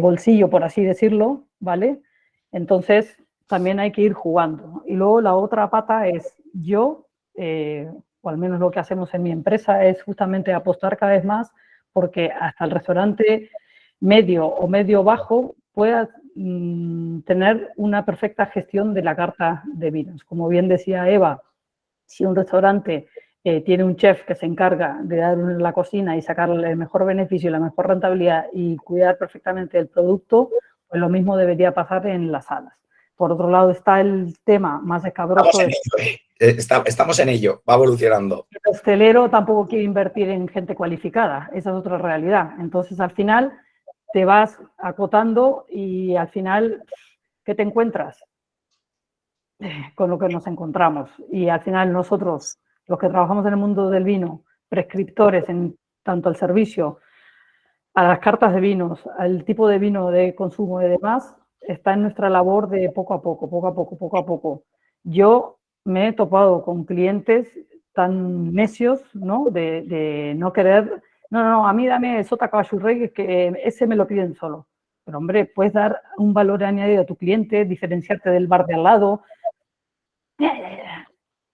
bolsillo, por así decirlo, ¿vale? Entonces, también hay que ir jugando. Y luego la otra pata es o al menos lo que hacemos en mi empresa, es justamente apostar cada vez más porque hasta el restaurante medio o medio bajo pueda tener una perfecta gestión de la carta de vinos. Como bien decía Eva, si un restaurante tiene un chef que se encarga de dar la cocina y sacarle el mejor beneficio y la mejor rentabilidad y cuidar perfectamente el producto, pues lo mismo debería pasar en las salas. Por otro lado está el tema más escabroso. Estamos en ello, va evolucionando. El hostelero tampoco quiere invertir en gente cualificada, esa es otra realidad. Entonces, al final, te vas acotando y al final, ¿qué te encuentras? Con lo que nos encontramos. Y al final nosotros, los que trabajamos en el mundo del vino, prescriptores en tanto al servicio, a las cartas de vinos, al tipo de vino de consumo y demás, está en nuestra labor de poco a poco. Yo me he topado con clientes tan necios, ¿no? De no querer, no, a mí dame sota caballo y rey, que ese me lo piden solo. Pero hombre, puedes dar un valor añadido a tu cliente, diferenciarte del bar de al lado.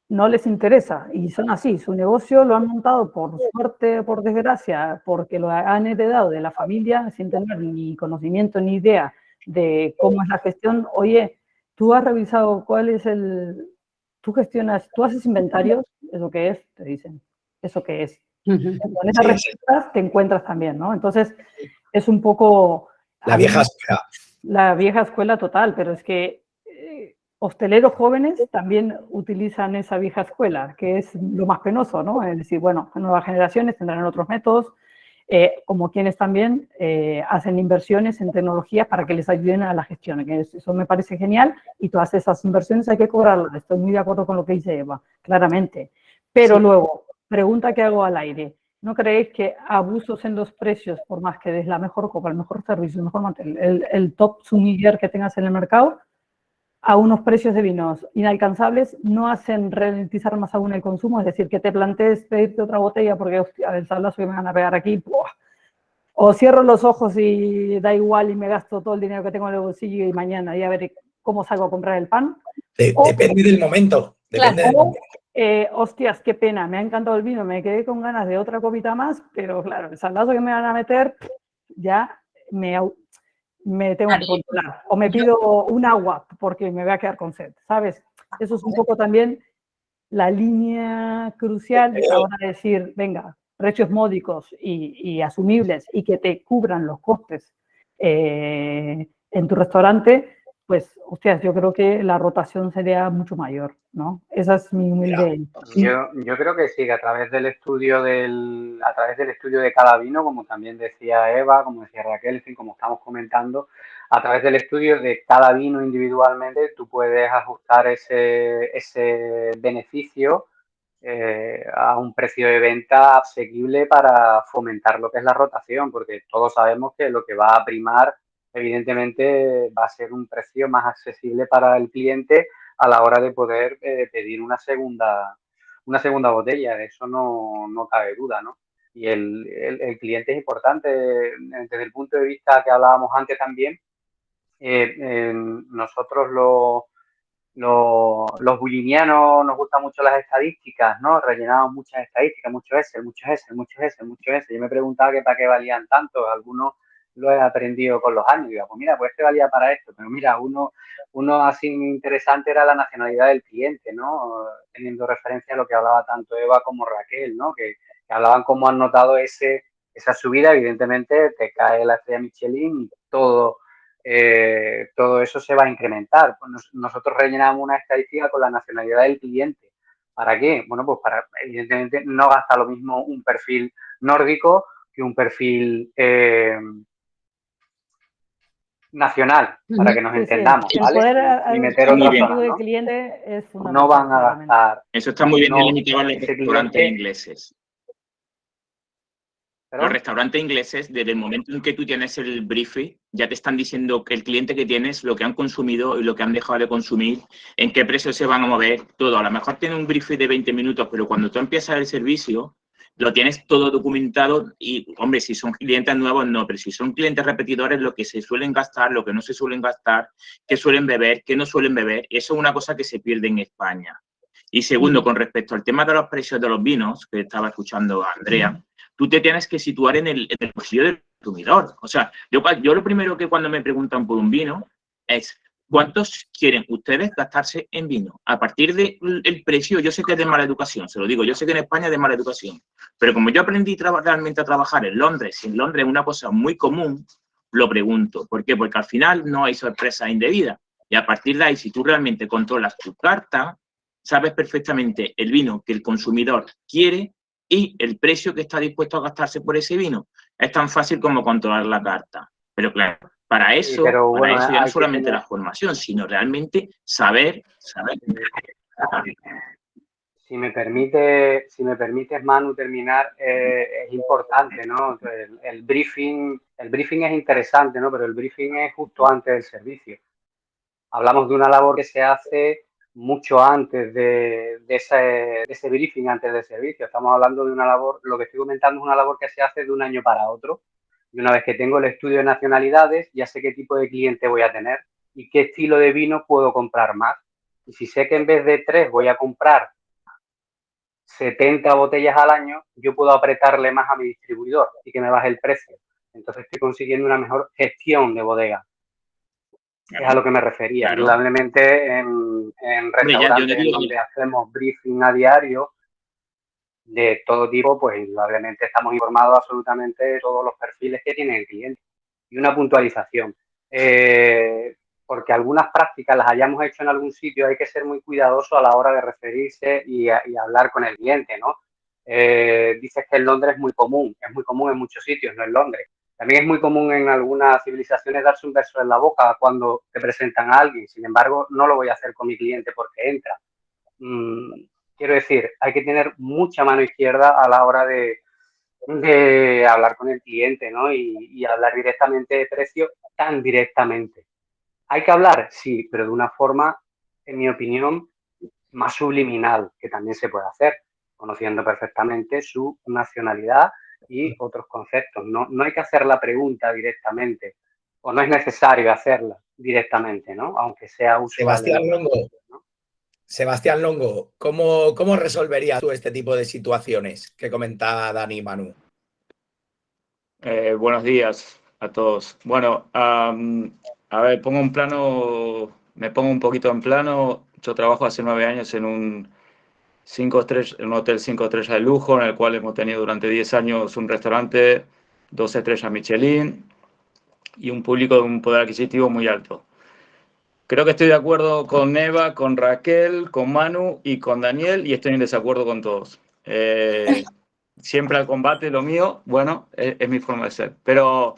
No les interesa y son así, su negocio lo han montado por suerte o por desgracia, porque lo han heredado de la familia sin tener ni conocimiento ni idea de cómo es la gestión. Oye, ¿tú has revisado cuál es tú gestionas, tú haces inventarios? ¿Eso qué es? Te dicen, ¿eso qué es? Con esas respuestas te encuentras también, ¿no? Entonces, es un poco... La vieja escuela. La vieja escuela total, pero es que hosteleros jóvenes también utilizan esa vieja escuela, que es lo más penoso, ¿no? Es decir, bueno, nuevas generaciones tendrán otros métodos, como quienes también hacen inversiones en tecnologías para que les ayuden a la gestión, que eso me parece genial, y todas esas inversiones hay que cobrarlas. Estoy muy de acuerdo con lo que dice Eva, claramente. Pero sí. Luego, pregunta que hago al aire, ¿no creéis que abusos en los precios, por más que des la mejor copa, el mejor servicio, el mejor mantel, el top sumiller que tengas en el mercado, a unos precios de vinos inalcanzables, no hacen ralentizar más aún el consumo, es decir, que te plantees pedirte otra botella porque, hostia, el sablazo que me van a pegar aquí, ¡buah! O cierro los ojos y da igual y me gasto todo el dinero que tengo en el bolsillo y mañana ya veré cómo salgo a comprar el pan. Depende del momento. Depende del momento. Hostias, qué pena, me ha encantado el vino, me quedé con ganas de otra copita más, pero claro, el saldazo que me van a meter, ya me tengo que controlar. O me pido un agua porque me voy a quedar con sed, ¿sabes? Eso es un poco también la línea crucial a la hora de decir, venga, precios módicos y asumibles y que te cubran los costes en tu restaurante, pues, hostias, yo creo que la rotación sería mucho mayor, ¿no? Esa es mi humilde. Yo creo que sí, que a través del estudio de cada vino, como también decía Eva, como decía Raquel, como estamos comentando, a través del estudio de cada vino individualmente, tú puedes ajustar ese beneficio a un precio de venta asequible para fomentar lo que es la rotación, porque todos sabemos que lo que va a primar, evidentemente, va a ser un precio más accesible para el cliente a la hora de poder pedir una segunda botella. De eso no cabe duda, ¿no? Y el cliente es importante desde el punto de vista que hablábamos antes también. Nosotros los bullinianos nos gustan mucho las estadísticas, ¿no? Rellenamos muchas estadísticas, muchos S, muchos S, muchos S, muchos S. Yo me preguntaba que para qué valían tanto. Algunos lo he aprendido con los años. Digo, pues mira, pues este valía para esto. Pero mira, uno así interesante era la nacionalidad del cliente, ¿no? Teniendo referencia a lo que hablaba tanto Eva como Raquel, ¿no? Que hablaban cómo han notado esa subida. Evidentemente te cae la estrella Michelin y todo eso se va a incrementar. Pues nosotros rellenamos una estadística con la nacionalidad del cliente. ¿Para qué? Bueno, pues para, evidentemente, no gasta lo mismo un perfil nórdico que un perfil nacional, para que nos entendamos, sí. ¿vale? El poder Y meter otras zonas, del ¿no? cliente es fundamental. No van a gastar. Eso está muy bien delimitado en los restaurantes ingleses. Los restaurantes ingleses, desde el momento en que tú tienes el briefing, ya te están diciendo que el cliente que tienes, lo que han consumido y lo que han dejado de consumir, en qué precio se van a mover, todo. A lo mejor tiene un briefing de 20 minutos, pero cuando tú empiezas el servicio, lo tienes todo documentado y, hombre, si son clientes nuevos, no, pero si son clientes repetidores, lo que se suelen gastar, lo que no se suelen gastar, qué suelen beber, qué no suelen beber, eso es una cosa que se pierde en España. Y segundo, con respecto al tema de los precios de los vinos, que estaba escuchando a Andrea, tú te tienes que situar en el bolsillo del consumidor. O sea, yo lo primero que cuando me preguntan por un vino es ¿cuántos quieren ustedes gastarse en vino? A partir del precio, yo sé que es de mala educación, se lo digo, yo sé que en España es de mala educación, pero como yo aprendí realmente a trabajar en Londres, y en Londres es una cosa muy común, lo pregunto. ¿Por qué? Porque al final no hay sorpresas indebidas. Y a partir de ahí, si tú realmente controlas tu carta, sabes perfectamente el vino que el consumidor quiere y el precio que está dispuesto a gastarse por ese vino. Es tan fácil como controlar la carta. Pero claro, para eso, sí, bueno, ya no solamente la formación, sino realmente saber. Si me permites, Manu, terminar, es importante, ¿no? El briefing es interesante, ¿no? Pero el briefing es justo antes del servicio. Hablamos de una labor que se hace mucho antes de ese briefing, antes del servicio. Estamos hablando de una labor, lo que estoy comentando es una labor que se hace de un año para otro. Y una vez que tengo el estudio de nacionalidades, ya sé qué tipo de cliente voy a tener y qué estilo de vino puedo comprar más. Y si sé que en vez de 3 voy a comprar 70 botellas al año, yo puedo apretarle más a mi distribuidor y que me baje el precio. Entonces estoy consiguiendo una mejor gestión de bodega. Claro, es a lo que me refería. Claro. Indudablemente en restaurantes en donde hacemos briefing a diario de todo tipo, pues indudablemente estamos informados absolutamente de todos los perfiles que tiene el cliente. Y una puntualización. Porque algunas prácticas las hayamos hecho en algún sitio, hay que ser muy cuidadoso a la hora de referirse y hablar con el cliente, ¿no? Dices que en Londres es muy común en muchos sitios, no en Londres. También es muy común en algunas civilizaciones darse un beso en la boca cuando te presentan a alguien. Sin embargo, no lo voy a hacer con mi cliente porque entra. Quiero decir, hay que tener mucha mano izquierda a la hora de hablar con el cliente, ¿no? Y hablar directamente de precio tan directamente. ¿Hay que hablar? Sí, pero de una forma, en mi opinión, más subliminal, que también se puede hacer, conociendo perfectamente su nacionalidad y otros conceptos. No hay que hacer la pregunta directamente, o no es necesario hacerla directamente, ¿no? Aunque sea usual. Sebastián Longo, ¿cómo resolverías tú este tipo de situaciones que comenta Dani y Manu? Buenos días a todos. Bueno, a ver, me pongo un poquito en plano. Yo trabajo hace 9 años en un hotel 5 estrellas de lujo, en el cual hemos tenido durante 10 años un restaurante, 2 estrellas Michelin y un público de un poder adquisitivo muy alto. Creo que estoy de acuerdo con Eva, con Raquel, con Manu y con Daniel, y estoy en desacuerdo con todos. Siempre al combate, lo mío, bueno, es mi forma de ser. Pero,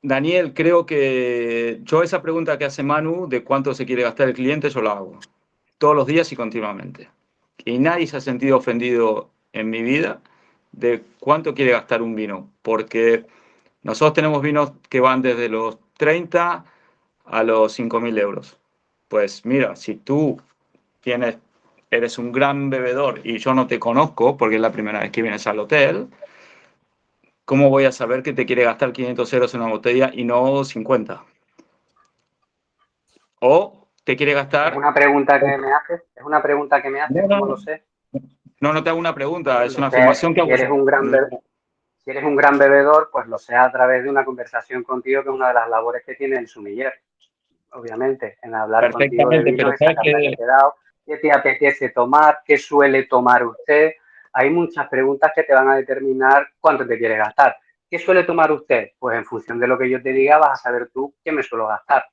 Daniel, creo que yo esa pregunta que hace Manu de cuánto se quiere gastar el cliente, yo la hago todos los días y continuamente. Y nadie se ha sentido ofendido en mi vida de cuánto quiere gastar un vino, porque nosotros tenemos vinos que van desde los 30 a los 5.000 euros. Pues mira, si tú eres un gran bebedor y yo no te conozco porque es la primera vez que vienes al hotel, ¿cómo voy a saber que te quiere gastar 500 euros en una botella y no 50? O te quiere gastar... ¿Es una pregunta que me haces? ¿Es una pregunta que me haces? ¿Cómo lo sé? No te hago una pregunta, es una Lo sé, afirmación que hago. si eres un gran bebedor, pues lo sé a través de una conversación contigo, que es una de las labores que tiene el sumiller, obviamente, en hablar contigo de vino, esa carta que te he dado, qué te apetece tomar, qué suele tomar usted. Hay muchas preguntas que te van a determinar cuánto te quieres gastar. ¿Qué suele tomar usted? Pues en función de lo que yo te diga vas a saber tú qué me suelo gastar.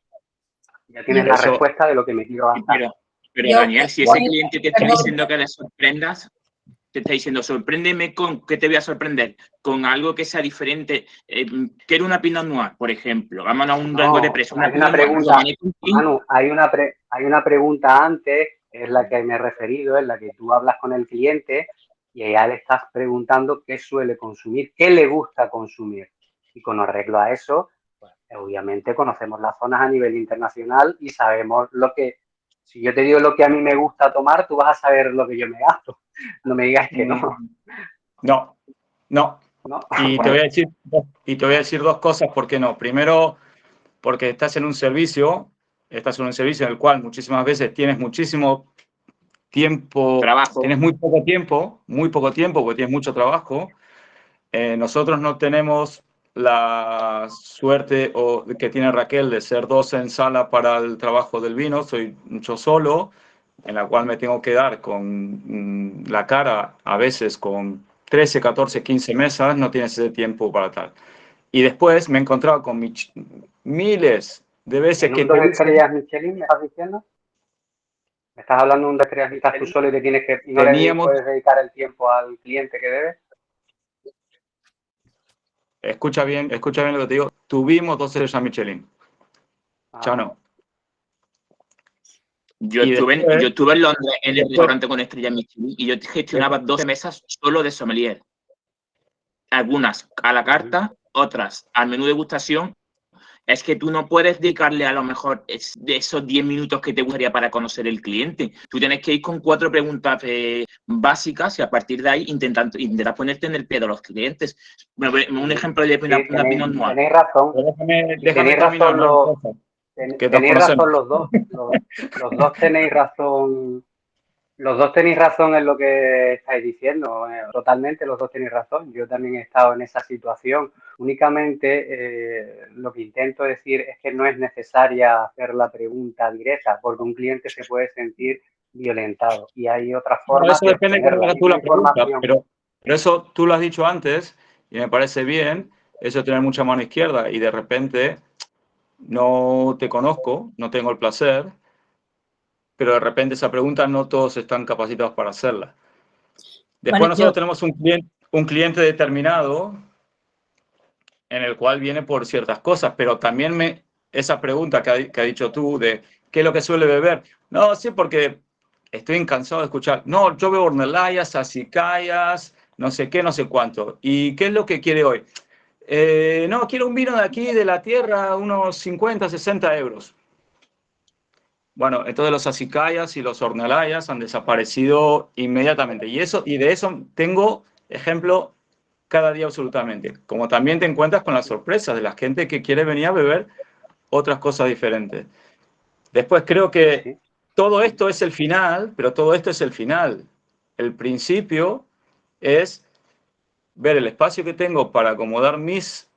Ya tienes la respuesta de lo que me quiero gastar. Pero Daniel, si ese cliente te está diciendo que le sorprendas, te está diciendo, sorpréndeme con, ¿qué te voy a sorprender? Con algo que sea diferente. Quiero una Pinot Noir, por ejemplo. Vámonos a un rango de precio. Hay una pregunta, Manu, hay una pregunta antes, es la que me he referido, en la que tú hablas con el cliente y ya le estás preguntando qué suele consumir, qué le gusta consumir. Y con arreglo a eso, pues, obviamente conocemos las zonas a nivel internacional y sabemos lo que, si yo te digo lo que a mí me gusta tomar, tú vas a saber lo que yo me gasto. No me digas que no. No. ¿No? Y te voy a decir 2 cosas, ¿por qué no? Primero, porque estás en un servicio en el cual muchísimas veces tienes muchísimo tiempo, tienes muy poco tiempo, porque tienes mucho trabajo. Nosotros no tenemos la suerte que tiene Raquel de ser 2 en sala para el trabajo del vino, soy yo solo, en la cual me tengo que dar con la cara a veces con 13, 14, 15 mesas, no tienes ese tiempo para tal. Y después me he encontrado con miles de veces que... ¿En un 2 estrellas Michelin me estás diciendo? ¿Me estás hablando de un 2 estrellas Michelin? ¿Estás tú solo y te tienes que, y no le puedes dedicar el tiempo al cliente que debes? Escucha bien lo que te digo. Tuvimos 2 estrellas Michelin. Ya no. Yo estuve en Londres en el restaurante con estrella Michelin y yo gestionaba 12 mesas solo de sommelier. Algunas a la carta, otras al menú de degustación. Es que tú no puedes dedicarle a lo mejor de esos 10 minutos que te gustaría para conocer el cliente. Tú tienes que ir con 4 preguntas básicas y a partir de ahí intentar ponerte en el pie de los clientes. Un ejemplo de una Pinot Noir. Tenéis razón. Tenéis razón los dos. Los dos tenéis razón. Los dos tenéis razón en lo que estáis diciendo, totalmente los dos tenéis razón. Yo también he estado en esa situación. Únicamente lo que intento decir es que no es necesaria hacer la pregunta directa, porque un cliente se puede sentir violentado y hay otras formas de obtener la pregunta, pero eso tú lo has dicho antes y me parece bien, eso tener mucha mano izquierda y de repente no te conozco, no tengo el placer, pero de repente esa pregunta no todos están capacitados para hacerla. Después nosotros tenemos un cliente determinado en el cual viene por ciertas cosas, pero también esa pregunta que ha dicho tú de ¿qué es lo que suele beber? No, sí, porque estoy cansado de escuchar, no, yo bebo Ornelayas, Acicayas, no sé qué, no sé cuánto. ¿Y qué es lo que quiere hoy? No, quiero un vino de aquí, de la tierra, unos 50, 60 euros. Bueno, entonces los acicayas y los hornalayas han desaparecido inmediatamente. Y de eso tengo ejemplo cada día absolutamente. Como también te encuentras con las sorpresas de la gente que quiere venir a beber otras cosas diferentes. Después creo que todo esto es el final, pero todo esto es el final. El principio es ver el espacio que tengo para acomodar mis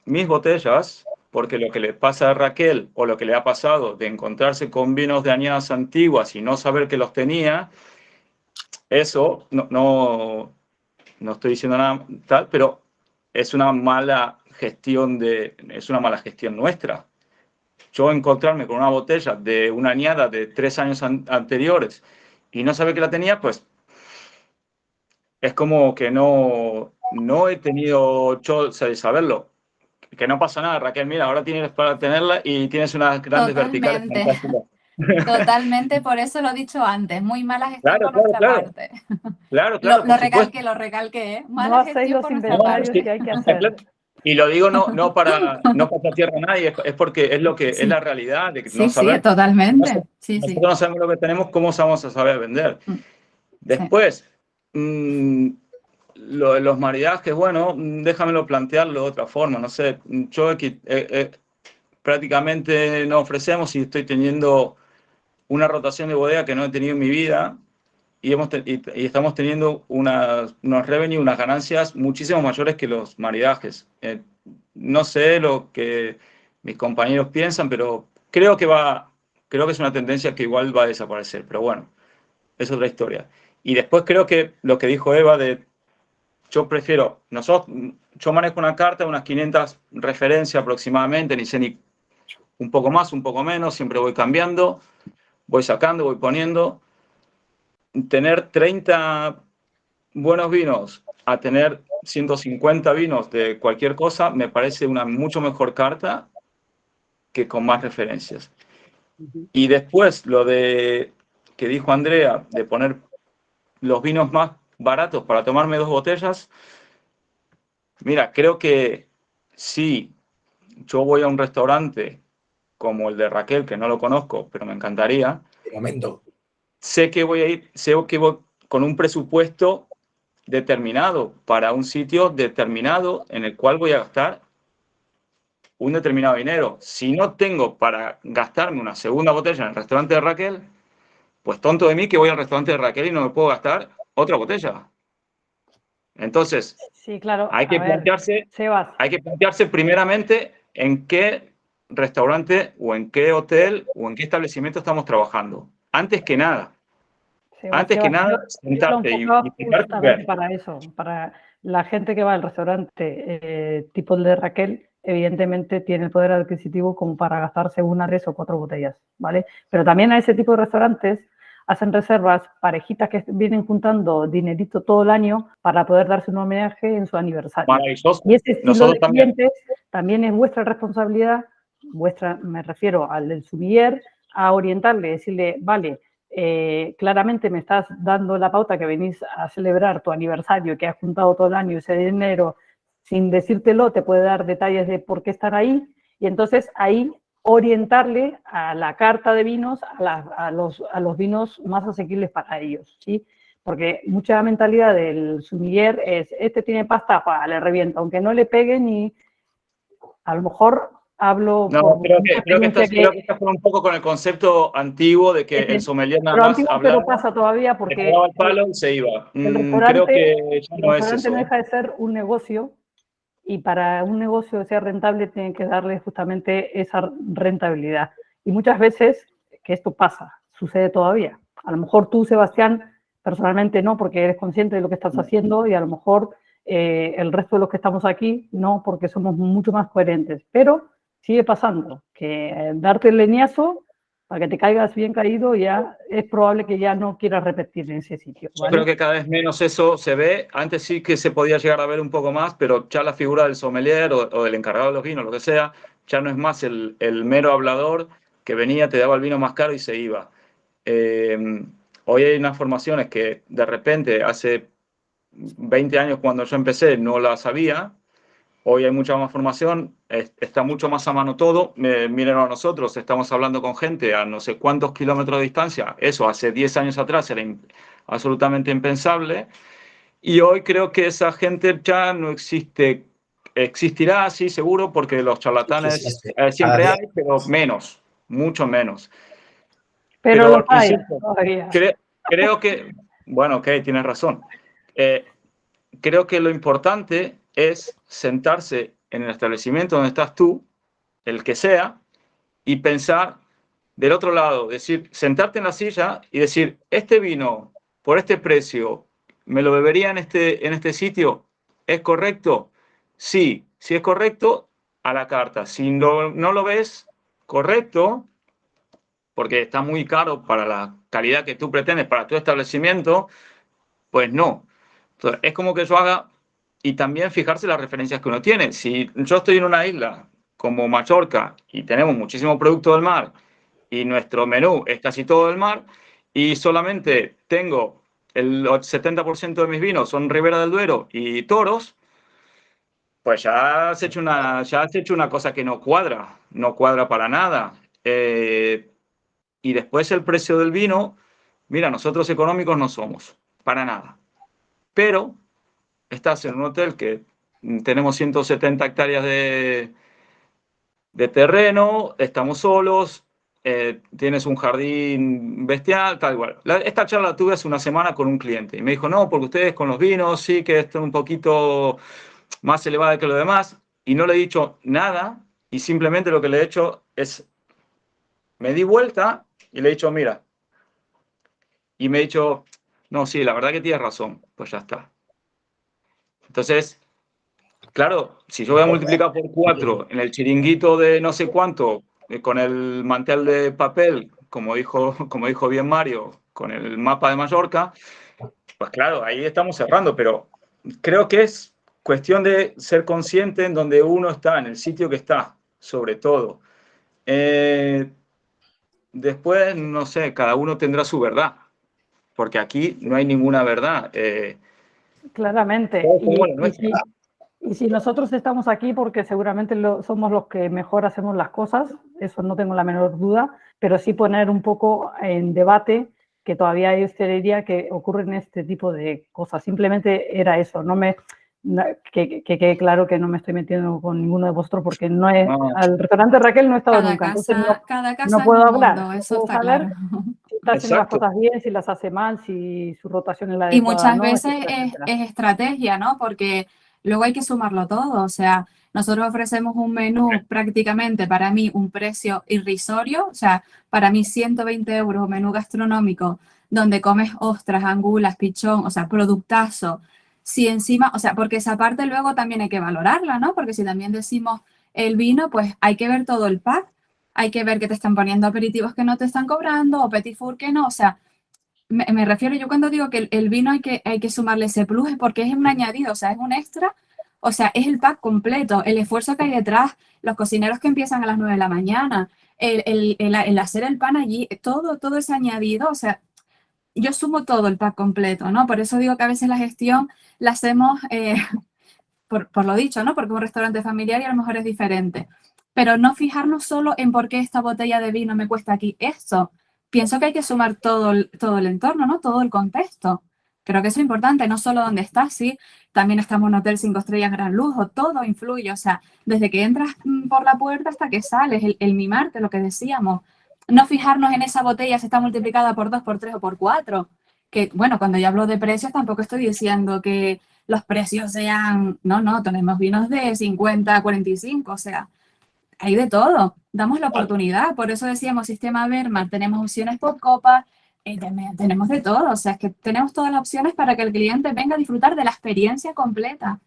botellas, porque lo que le pasa a Raquel o lo que le ha pasado de encontrarse con vinos de añadas antiguas y no saber que los tenía, eso no estoy diciendo nada tal, pero es una mala gestión nuestra. Yo encontrarme con una botella de una añada de 3 años anteriores y no saber que la tenía, pues es como que no he tenido chance de saberlo. Que no pasa nada, Raquel, mira, ahora tienes para tenerla y tienes unas grandes verticales. Totalmente, por eso lo he dicho antes, muy mala gestión por nuestra parte. Claro, lo recalqué, ¿eh? Mala no hacéis gestión los por nuestra inventarios parte. que hay que hacer. Y lo digo no para tierra a nadie, es porque es lo que es la realidad de no saber. Sí, totalmente. Nosotros no sabemos lo que tenemos, ¿cómo vamos a saber vender? Después, los maridajes, bueno, déjamelo plantearlo de otra forma, no sé, yo prácticamente no ofrecemos y estoy teniendo una rotación de bodega que no he tenido en mi vida y estamos teniendo unos revenue, unas ganancias muchísimo mayores que los maridajes. No sé lo que mis compañeros piensan, pero creo que es una tendencia que igual va a desaparecer, pero bueno, es otra historia. Y después creo que lo que dijo Eva yo manejo una carta de unas 500 referencias aproximadamente, ni sé ni un poco más, un poco menos, siempre voy cambiando, voy sacando, voy poniendo. Tener 30 buenos vinos a tener 150 vinos de cualquier cosa me parece una mucho mejor carta que con más referencias. Y después lo que dijo Andrea, de poner los vinos más baratos para tomarme 2 botellas. Mira, creo que si yo voy a un restaurante como el de Raquel, que no lo conozco, pero me encantaría. De momento. Sé que voy con un presupuesto determinado para un sitio determinado en el cual voy a gastar un determinado dinero. Si no tengo para gastarme una segunda botella en el restaurante de Raquel, pues tonto de mí que voy al restaurante de Raquel y no me puedo gastar otra botella. Entonces, sí, claro. hay que plantearse primeramente en qué restaurante o en qué hotel o en qué establecimiento estamos trabajando. Antes que nada. Sentarte y justamente para eso, para la gente que va al restaurante tipo el de Raquel, evidentemente tiene el poder adquisitivo como para gastarse 1, 3 o 4 botellas, ¿vale? Pero también a ese tipo de restaurantes hacen reservas parejitas que vienen juntando dinerito todo el año para poder darse un homenaje en su aniversario. Maravilloso. Y ese estilo de clientes también es vuestra responsabilidad, me refiero al del sommelier, a orientarle, decirle, vale, claramente me estás dando la pauta que venís a celebrar tu aniversario, que has juntado todo el año ese dinero, sin decírtelo, te puede dar detalles de por qué están ahí, y entonces ahí orientarle a la carta de vinos, a los vinos más asequibles para ellos, ¿sí? Porque mucha mentalidad del sommelier es, este tiene pasta, le revienta, aunque no le peguen y a lo mejor hablo... No, creo que estás un poco con el concepto antiguo de que el sommelier nada más hablaba, pero pasa todavía porque le daba el palo y se iba. Creo que ya no es eso. No deja de ser un negocio y para un negocio que sea rentable tienen que darle justamente esa rentabilidad. Y muchas veces que esto pasa, sucede todavía. A lo mejor tú, Sebastián, personalmente no, porque eres consciente de lo que estás haciendo y a lo mejor el resto de los que estamos aquí no, porque somos mucho más coherentes. Pero sigue pasando que darte el leñazo para que te caigas bien caído, ya es probable que ya no quieras repetir en ese sitio, ¿vale? Yo creo que cada vez menos eso se ve. Antes sí que se podía llegar a ver un poco más, pero ya la figura del sommelier o del encargado de los vinos, lo que sea, ya no es más el mero hablador que venía, te daba el vino más caro y se iba. Hoy hay unas formaciones que de repente hace 20 años cuando yo empecé no las había Hoy hay mucha más formación, está mucho más a mano todo. Miren a nosotros, estamos hablando con gente a no sé cuántos kilómetros de distancia. Eso hace 10 años atrás era absolutamente impensable. Y hoy creo que esa gente ya no existe. Existirá, sí, seguro, porque los charlatanes siempre hay, pero menos, mucho menos. Pero Pero los al hay principio, todavía. creo que, bueno, ok, tienes razón. Creo que lo importante es sentarse en el establecimiento donde estás tú, el que sea, y pensar del otro lado, decir, sentarte en la silla y decir, este vino por este precio, ¿me lo bebería en este sitio? ¿Es correcto? Sí, si es correcto, a la carta. Si no lo ves correcto, porque está muy caro para la calidad que tú pretendes para tu establecimiento, pues no. Entonces, es como que yo haga y también fijarse las referencias que uno tiene. Si yo estoy en una isla como Mallorca y tenemos muchísimo producto del mar y nuestro menú es casi todo del mar y solamente tengo el 70% de mis vinos son Ribera del Duero y Toros, pues ya has hecho una cosa que no cuadra para nada. Y después el precio del vino, mira, nosotros económicos no somos, para nada. Pero estás en un hotel que tenemos 170 hectáreas de terreno, estamos solos, tienes un jardín bestial, tal igual. Esta charla la tuve hace una semana con un cliente y me dijo, no, porque ustedes con los vinos sí que están un poquito más elevada que lo demás, y no le he dicho nada, y simplemente lo que le he hecho es, me di vuelta y le he dicho, mira, y me he dicho, no, sí, la verdad que tienes razón, pues ya está. Entonces, claro, si yo voy a multiplicar por 4 en el chiringuito de no sé cuánto, con el mantel de papel, como dijo bien Mario, con el mapa de Mallorca, pues claro, ahí estamos cerrando, pero creo que es cuestión de ser consciente en donde uno está, en el sitio que está, sobre todo. Después, no sé, cada uno tendrá su verdad, porque aquí no hay ninguna verdad. Claramente. Y si nosotros estamos aquí porque seguramente somos los que mejor hacemos las cosas, eso no tengo la menor duda, pero sí poner un poco en debate que todavía hay hostelería que ocurren este tipo de cosas. Simplemente era eso, que quede claro que no me estoy metiendo con ninguno de vosotros porque no es, al restaurante Raquel no he estado nunca, entonces no puedo hablar, no puedo saber si está haciendo las cosas bien, si las hace mal, si su rotación es la adecuada. Y muchas veces es estrategia, ¿no? Porque luego hay que sumarlo todo, o sea, nosotros ofrecemos un menú prácticamente, para mí, un precio irrisorio, o sea, para mí 120 euros menú gastronómico, donde comes ostras, angulas, pichón, o sea, productazo. Si encima, o sea, porque esa parte luego también hay que valorarla, ¿no? Porque si también decimos el vino, pues hay que ver todo el pack, hay que ver que te están poniendo aperitivos que no te están cobrando o petit four que no, o sea, me refiero, yo cuando digo que el vino hay que sumarle ese plus es porque es un añadido, o sea, es un extra, o sea, es el pack completo, el esfuerzo que hay detrás, los cocineros que empiezan a las 9 de la mañana, el hacer el pan allí, todo ese añadido, o sea, yo sumo todo el pack completo, ¿no? Por eso digo que a veces la gestión la hacemos, por lo dicho, ¿no? Porque un restaurante familiar y a lo mejor es diferente, pero no fijarnos solo en por qué esta botella de vino me cuesta aquí esto. Pienso que hay que sumar todo el entorno, ¿no? Todo el contexto. Creo que eso es importante, no solo donde estás, sí, también estamos en un hotel 5 estrellas gran lujo, todo influye, o sea, desde que entras por la puerta hasta que sales, el mimarte, lo que decíamos, no fijarnos en esa botella si está multiplicada por 2, por 3 o por 4, que bueno, cuando yo hablo de precios tampoco estoy diciendo que los precios sean, no, tenemos vinos de 50 a 45, o sea, hay de todo, damos la oportunidad, por eso decíamos sistema Berman, tenemos opciones por copa, tenemos de todo, o sea, es que tenemos todas las opciones para que el cliente venga a disfrutar de la experiencia completa.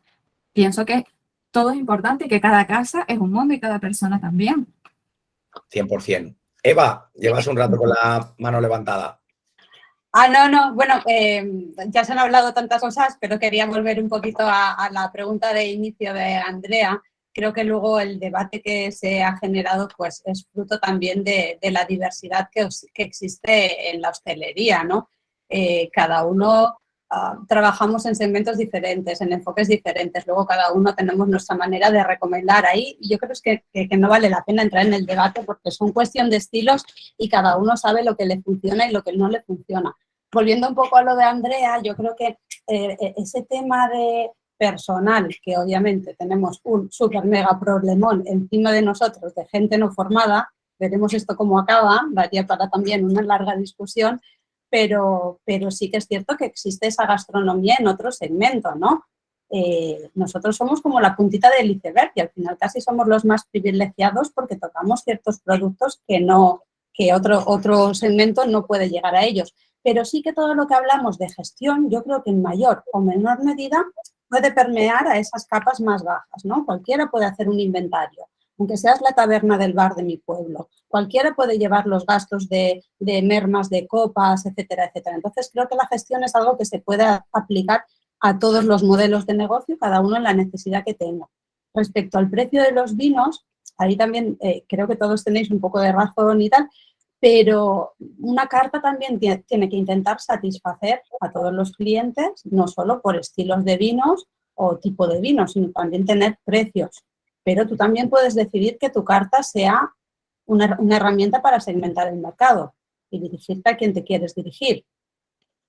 Pienso que todo es importante y que cada casa es un mundo y cada persona también. 100%. Eva, llevas un rato con la mano levantada. No, bueno, ya se han hablado tantas cosas, pero quería volver un poquito a la pregunta de inicio de Andrea. Creo que luego el debate que se ha generado pues es fruto también de la diversidad que existe en la hostelería, ¿no? Cada uno trabajamos en segmentos diferentes, en enfoques diferentes. Luego cada uno tenemos nuestra manera de recomendar ahí. Y yo creo que no vale la pena entrar en el debate porque son cuestión de estilos y cada uno sabe lo que le funciona y lo que no le funciona. Volviendo un poco a lo de Andrea, yo creo que ese tema de personal, que obviamente tenemos un súper mega problemón encima de nosotros, de gente no formada, veremos esto cómo acaba, daría para también una larga discusión, pero sí que es cierto que existe esa gastronomía en otro segmento, ¿no? Nosotros somos como la puntita del iceberg y al final casi somos los más privilegiados porque tocamos ciertos productos que otro segmento no puede llegar a ellos. Pero sí que todo lo que hablamos de gestión, yo creo que en mayor o menor medida puede permear a esas capas más bajas, ¿no? Cualquiera puede hacer un inventario, aunque seas la taberna del bar de mi pueblo. Cualquiera puede llevar los gastos de mermas, de copas, etcétera, etcétera. Entonces, creo que la gestión es algo que se puede aplicar a todos los modelos de negocio, cada uno en la necesidad que tenga. Respecto al precio de los vinos, ahí también creo que todos tenéis un poco de razón y tal, pero una carta también tiene que intentar satisfacer a todos los clientes, no solo por estilos de vinos o tipo de vinos, sino también tener precios. Pero tú también puedes decidir que tu carta sea una herramienta para segmentar el mercado y dirigirte a quien te quieres dirigir.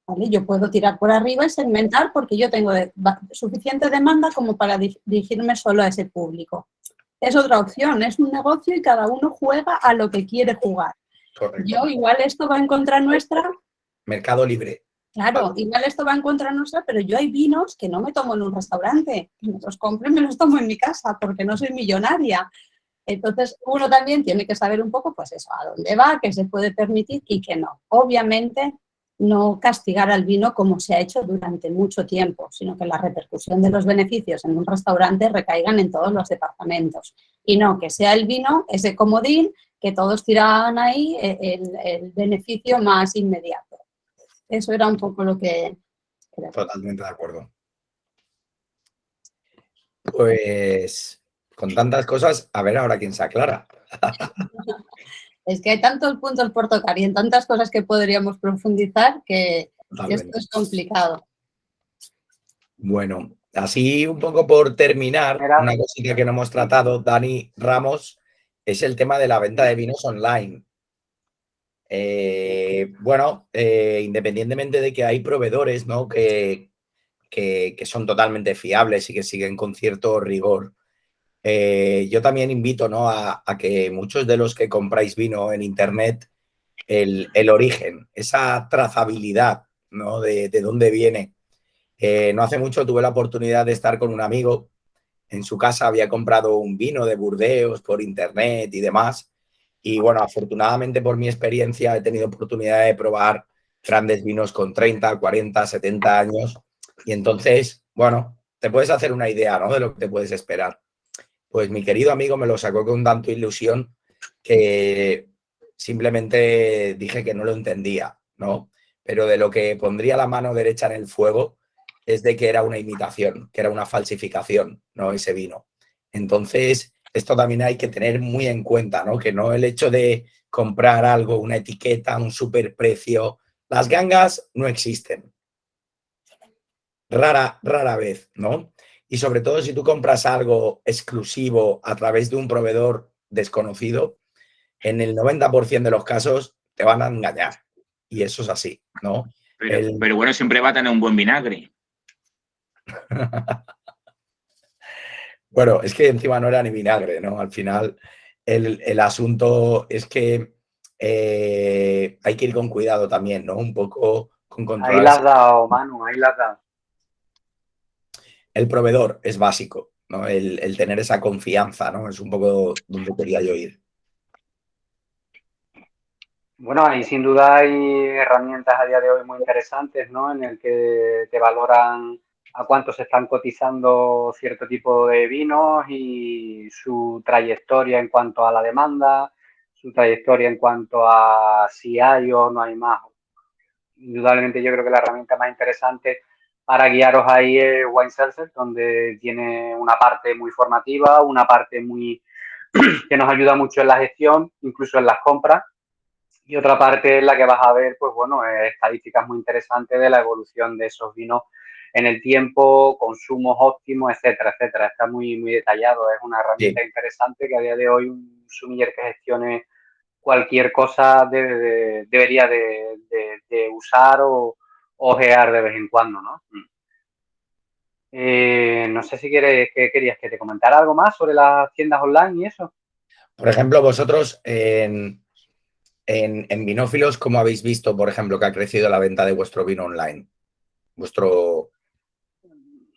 ¿Vale? Yo puedo tirar por arriba y segmentar porque yo tengo suficiente demanda como para dirigirme solo a ese público. Es otra opción, es un negocio y cada uno juega a lo que quiere jugar. Correcto. Yo igual esto va en contra nuestra. Mercado libre. Claro, igual esto va en contra nuestra, pero yo hay vinos que no me tomo en un restaurante. Me los compro y me los tomo en mi casa porque no soy millonaria. Entonces, uno también tiene que saber un poco, pues eso, a dónde va, qué se puede permitir y qué no. Obviamente, no castigar al vino como se ha hecho durante mucho tiempo, sino que la repercusión de los beneficios en un restaurante recaigan en todos los departamentos. Y no que sea el vino ese comodín que todos tiraban ahí el beneficio más inmediato. Eso era un poco lo que... Totalmente de acuerdo. Pues con tantas cosas, a ver ahora quién se aclara. Es que hay tantos puntos por tocar y en tantas cosas que podríamos profundizar que Totalmente. esto es complicado. Bueno, así un poco por terminar, Mira. una cosita que no hemos tratado, Dani Ramos, es el tema de la venta de vinos online. Independientemente de que hay proveedores, ¿no? que son totalmente fiables y que siguen con cierto rigor, yo también invito, ¿no? a que muchos de los que compráis vino en internet, el origen, esa trazabilidad, ¿no? de dónde viene. No hace mucho tuve la oportunidad de estar con un amigo. En su casa había comprado un vino de Burdeos por internet y demás. Y bueno, afortunadamente por mi experiencia he tenido oportunidad de probar grandes vinos con 30, 40, 70 años. Y entonces, bueno, te puedes hacer una idea, ¿no? de lo que te puedes esperar. Pues mi querido amigo me lo sacó con tanto ilusión que simplemente dije que no lo entendía, ¿no? Pero de lo que pondría la mano derecha en el fuego es de que era una imitación, que era una falsificación, ¿no? Ese vino. Entonces, esto también hay que tener muy en cuenta, ¿no? Que no el hecho de comprar algo, una etiqueta, un superprecio, las gangas no existen. Rara vez, ¿no? Y sobre todo si tú compras algo exclusivo a través de un proveedor desconocido, en el 90% de los casos te van a engañar. Y eso es así, ¿no? Pero bueno, siempre va a tener un buen vinagre. Bueno, es que encima no era ni vinagre, ¿no? Al final el asunto es que hay que ir con cuidado también, ¿no? Un poco con control. Ahí la has dado, Manu, ahí la has dado. El proveedor es básico, ¿no? El tener esa confianza, ¿no? Es un poco donde quería yo ir. Bueno, ahí sin duda hay herramientas a día de hoy muy interesantes, ¿no? En el que te valoran a cuánto se están cotizando cierto tipo de vinos y su trayectoria en cuanto a la demanda, su trayectoria en cuanto a si hay o no hay más. Indudablemente yo creo que la herramienta más interesante para guiaros ahí es Wine Seltzer, donde tiene una parte muy formativa, una parte muy que nos ayuda mucho en la gestión, incluso en las compras. Y otra parte en la que vas a ver, pues bueno, estadísticas muy interesantes de la evolución de esos vinos en el tiempo, consumos óptimos, etcétera, etcétera. Está muy, muy detallado. Es una herramienta interesante que a día de hoy un sommelier que gestione cualquier cosa debería de usar o ojear de vez en cuando, ¿no? No sé si querías que te comentara algo más sobre las tiendas online y eso. Por ejemplo, vosotros en Vinófilos, ¿cómo habéis visto, por ejemplo, que ha crecido la venta de vuestro vino online?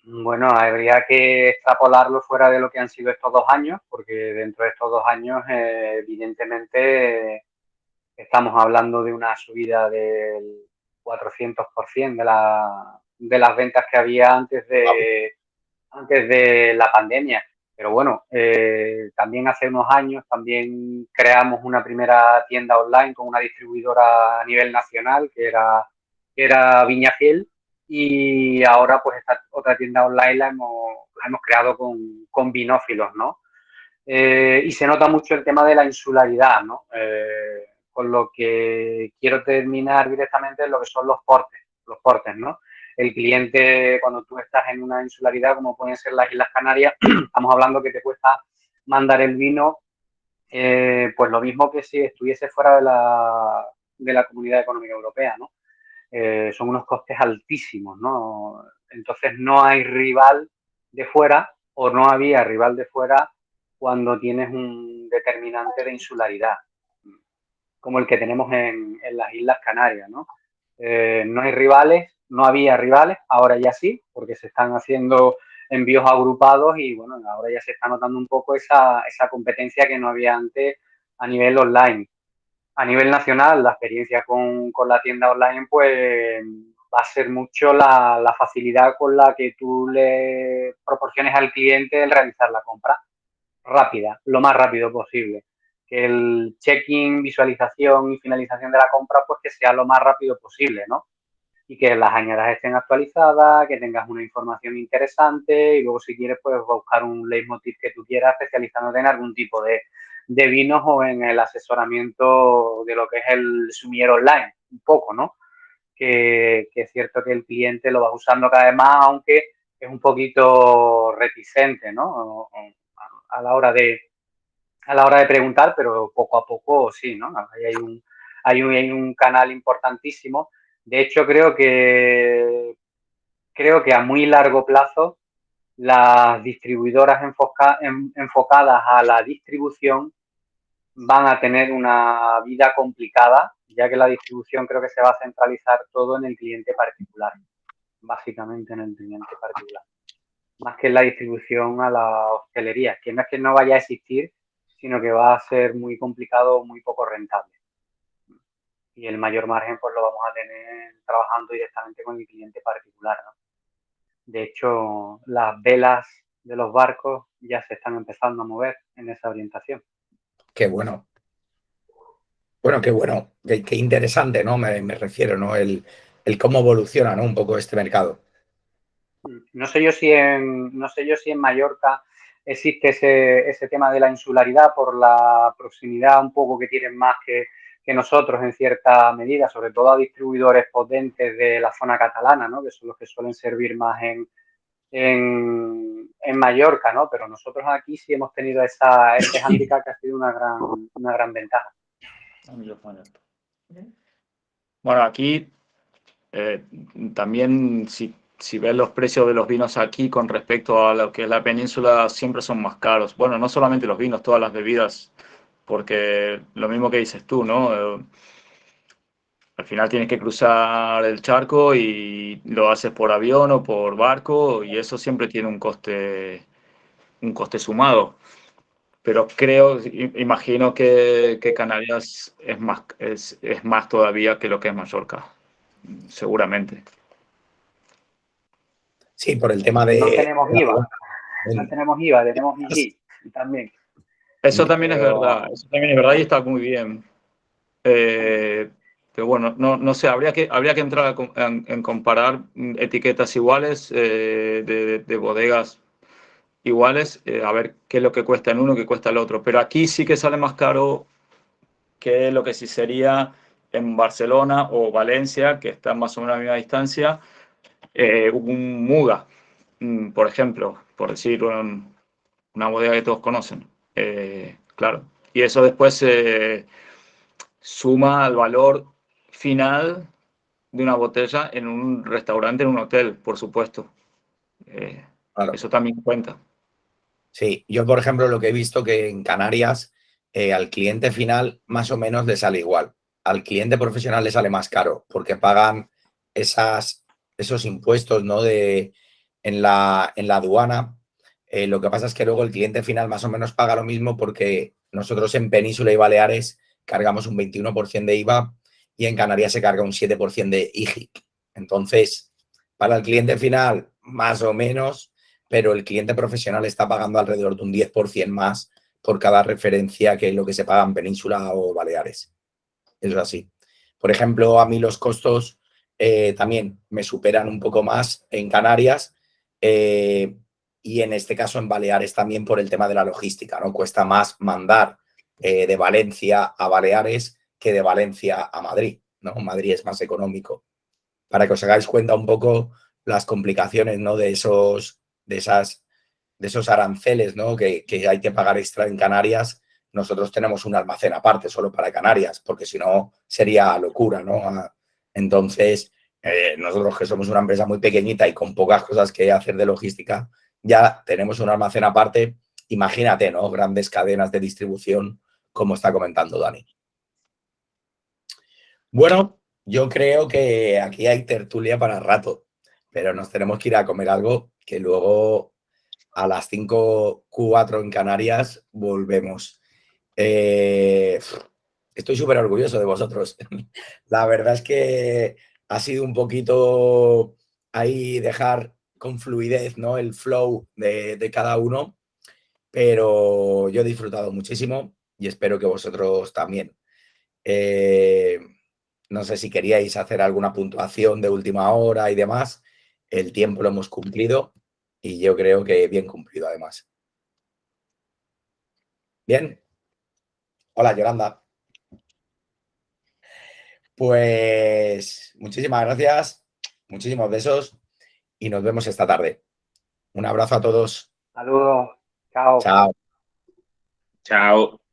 Bueno, habría que extrapolarlo fuera de lo que han sido estos 2 años, porque dentro de estos 2 años, evidentemente, estamos hablando de una subida del 400% de las ventas que había antes de la pandemia. Pero bueno, también hace unos años también creamos una primera tienda online con una distribuidora a nivel nacional que era Viñafiel, y ahora pues esta otra tienda online la hemos creado con Vinófilos, ¿no? Y se nota mucho el tema de la insularidad, ¿no? Con lo que quiero terminar directamente en lo que son los portes, ¿no? El cliente, cuando tú estás en una insularidad, como pueden ser las Islas Canarias, estamos hablando que te cuesta mandar el vino, pues lo mismo que si estuviese fuera de la Comunidad Económica Europea, ¿no? Son unos costes altísimos, ¿no? Entonces no hay rival de fuera, o no había rival de fuera cuando tienes un determinante de insularidad, como el que tenemos en las Islas Canarias, ¿no? No hay rivales, no había rivales, ahora ya sí, porque se están haciendo envíos agrupados y bueno, ahora ya se está notando un poco esa competencia que no había antes a nivel online. A nivel nacional, la experiencia con la tienda online, pues va a ser mucho la facilidad con la que tú le proporciones al cliente el realizar la compra rápida, lo más rápido posible. Que el check-in, visualización y finalización de la compra, pues que sea lo más rápido posible, ¿no? Y que las añadas estén actualizadas, que tengas una información interesante y luego si quieres puedes buscar un leitmotiv que tú quieras especializándote en algún tipo de vinos o en el asesoramiento de lo que es el sommelier online, un poco, ¿no? Que es cierto que el cliente lo va usando cada vez más, aunque es un poquito reticente, ¿no? A la hora de preguntar, pero poco a poco sí, ¿no? Hay un canal importantísimo. De hecho, creo que a muy largo plazo las distribuidoras enfocadas a la distribución van a tener una vida complicada, ya que la distribución creo que se va a centralizar todo en el cliente particular, básicamente en el cliente particular, más que en la distribución a la hostelería, que no es que no vaya a existir, sino que va a ser muy complicado, muy poco rentable. Y el mayor margen pues lo vamos a tener trabajando directamente con el cliente particular, ¿no? De hecho, las velas de los barcos ya se están empezando a mover en esa orientación. Qué bueno. Bueno, qué bueno. Qué interesante, ¿no? Me refiero, ¿no? El cómo evoluciona, ¿no? Un poco este mercado. No sé yo si en Mallorca existe ese tema de la insularidad por la proximidad un poco que tienen más que nosotros en cierta medida, sobre todo a distribuidores potentes de la zona catalana, ¿no? Que son los que suelen servir más en Mallorca, ¿no? Pero nosotros aquí sí hemos tenido este hándicap que ha sido una gran ventaja. Bueno, aquí también si ves los precios de los vinos aquí con respecto a lo que es la península, siempre son más caros. Bueno, no solamente los vinos, todas las bebidas, porque lo mismo que dices tú, ¿no? Al final tienes que cruzar el charco y lo haces por avión o por barco y eso siempre tiene un coste sumado. Pero imagino que Canarias es más todavía que lo que es Mallorca, seguramente. Sí, por el tema de... No tenemos IVA, tenemos IGI también. Eso también es verdad, y está muy bien. Pero bueno, no sé, habría que entrar en comparar etiquetas iguales de bodegas iguales, a ver qué es lo que cuesta en uno, qué cuesta el otro. Pero aquí sí que sale más caro que lo que sí sería en Barcelona o Valencia, que están más o menos a la misma distancia, un Muga, por ejemplo, por decir una bodega que todos conocen. Claro. Y eso después suma al valor final de una botella en un restaurante, en un hotel, por supuesto. Claro. Eso también cuenta. Sí, yo por ejemplo lo que he visto que en Canarias al cliente final más o menos le sale igual. Al cliente profesional le sale más caro porque pagan esos impuestos, ¿no? en la aduana. Lo que pasa es que luego el cliente final más o menos paga lo mismo porque nosotros en Península y Baleares cargamos un 21% de IVA y en Canarias se carga un 7% de IGIC. Entonces, para el cliente final, más o menos, pero el cliente profesional está pagando alrededor de un 10% más por cada referencia que lo que se paga en Península o Baleares. Eso es así. Por ejemplo, a mí los costos también me superan un poco más en Canarias y en este caso en Baleares también por el tema de la logística, ¿no? Cuesta más mandar de Valencia a Baleares que de Valencia a Madrid, ¿no? Madrid es más económico. Para que os hagáis cuenta un poco las complicaciones, ¿no? de esos aranceles, ¿no? que hay que pagar extra en Canarias. Nosotros tenemos un almacén aparte solo para Canarias, porque si no sería locura, ¿no? Entonces, nosotros que somos una empresa muy pequeñita y con pocas cosas que hacer de logística, ya tenemos un almacén aparte. Imagínate, ¿no? Grandes cadenas de distribución, como está comentando Dani. Bueno, yo creo que aquí hay tertulia para rato, pero nos tenemos que ir a comer algo que luego a las 5:04 en Canarias volvemos. Estoy súper orgulloso de vosotros. La verdad es que ha sido un poquito ahí dejar con fluidez, ¿no? El flow de cada uno, pero yo he disfrutado muchísimo y espero que vosotros también. No sé si queríais hacer alguna puntuación de última hora y demás. El tiempo lo hemos cumplido y yo creo que bien cumplido además. Bien. Hola, Yolanda. Pues muchísimas gracias, muchísimos besos y nos vemos esta tarde. Un abrazo a todos. Saludos. Chao. Chao. Chao.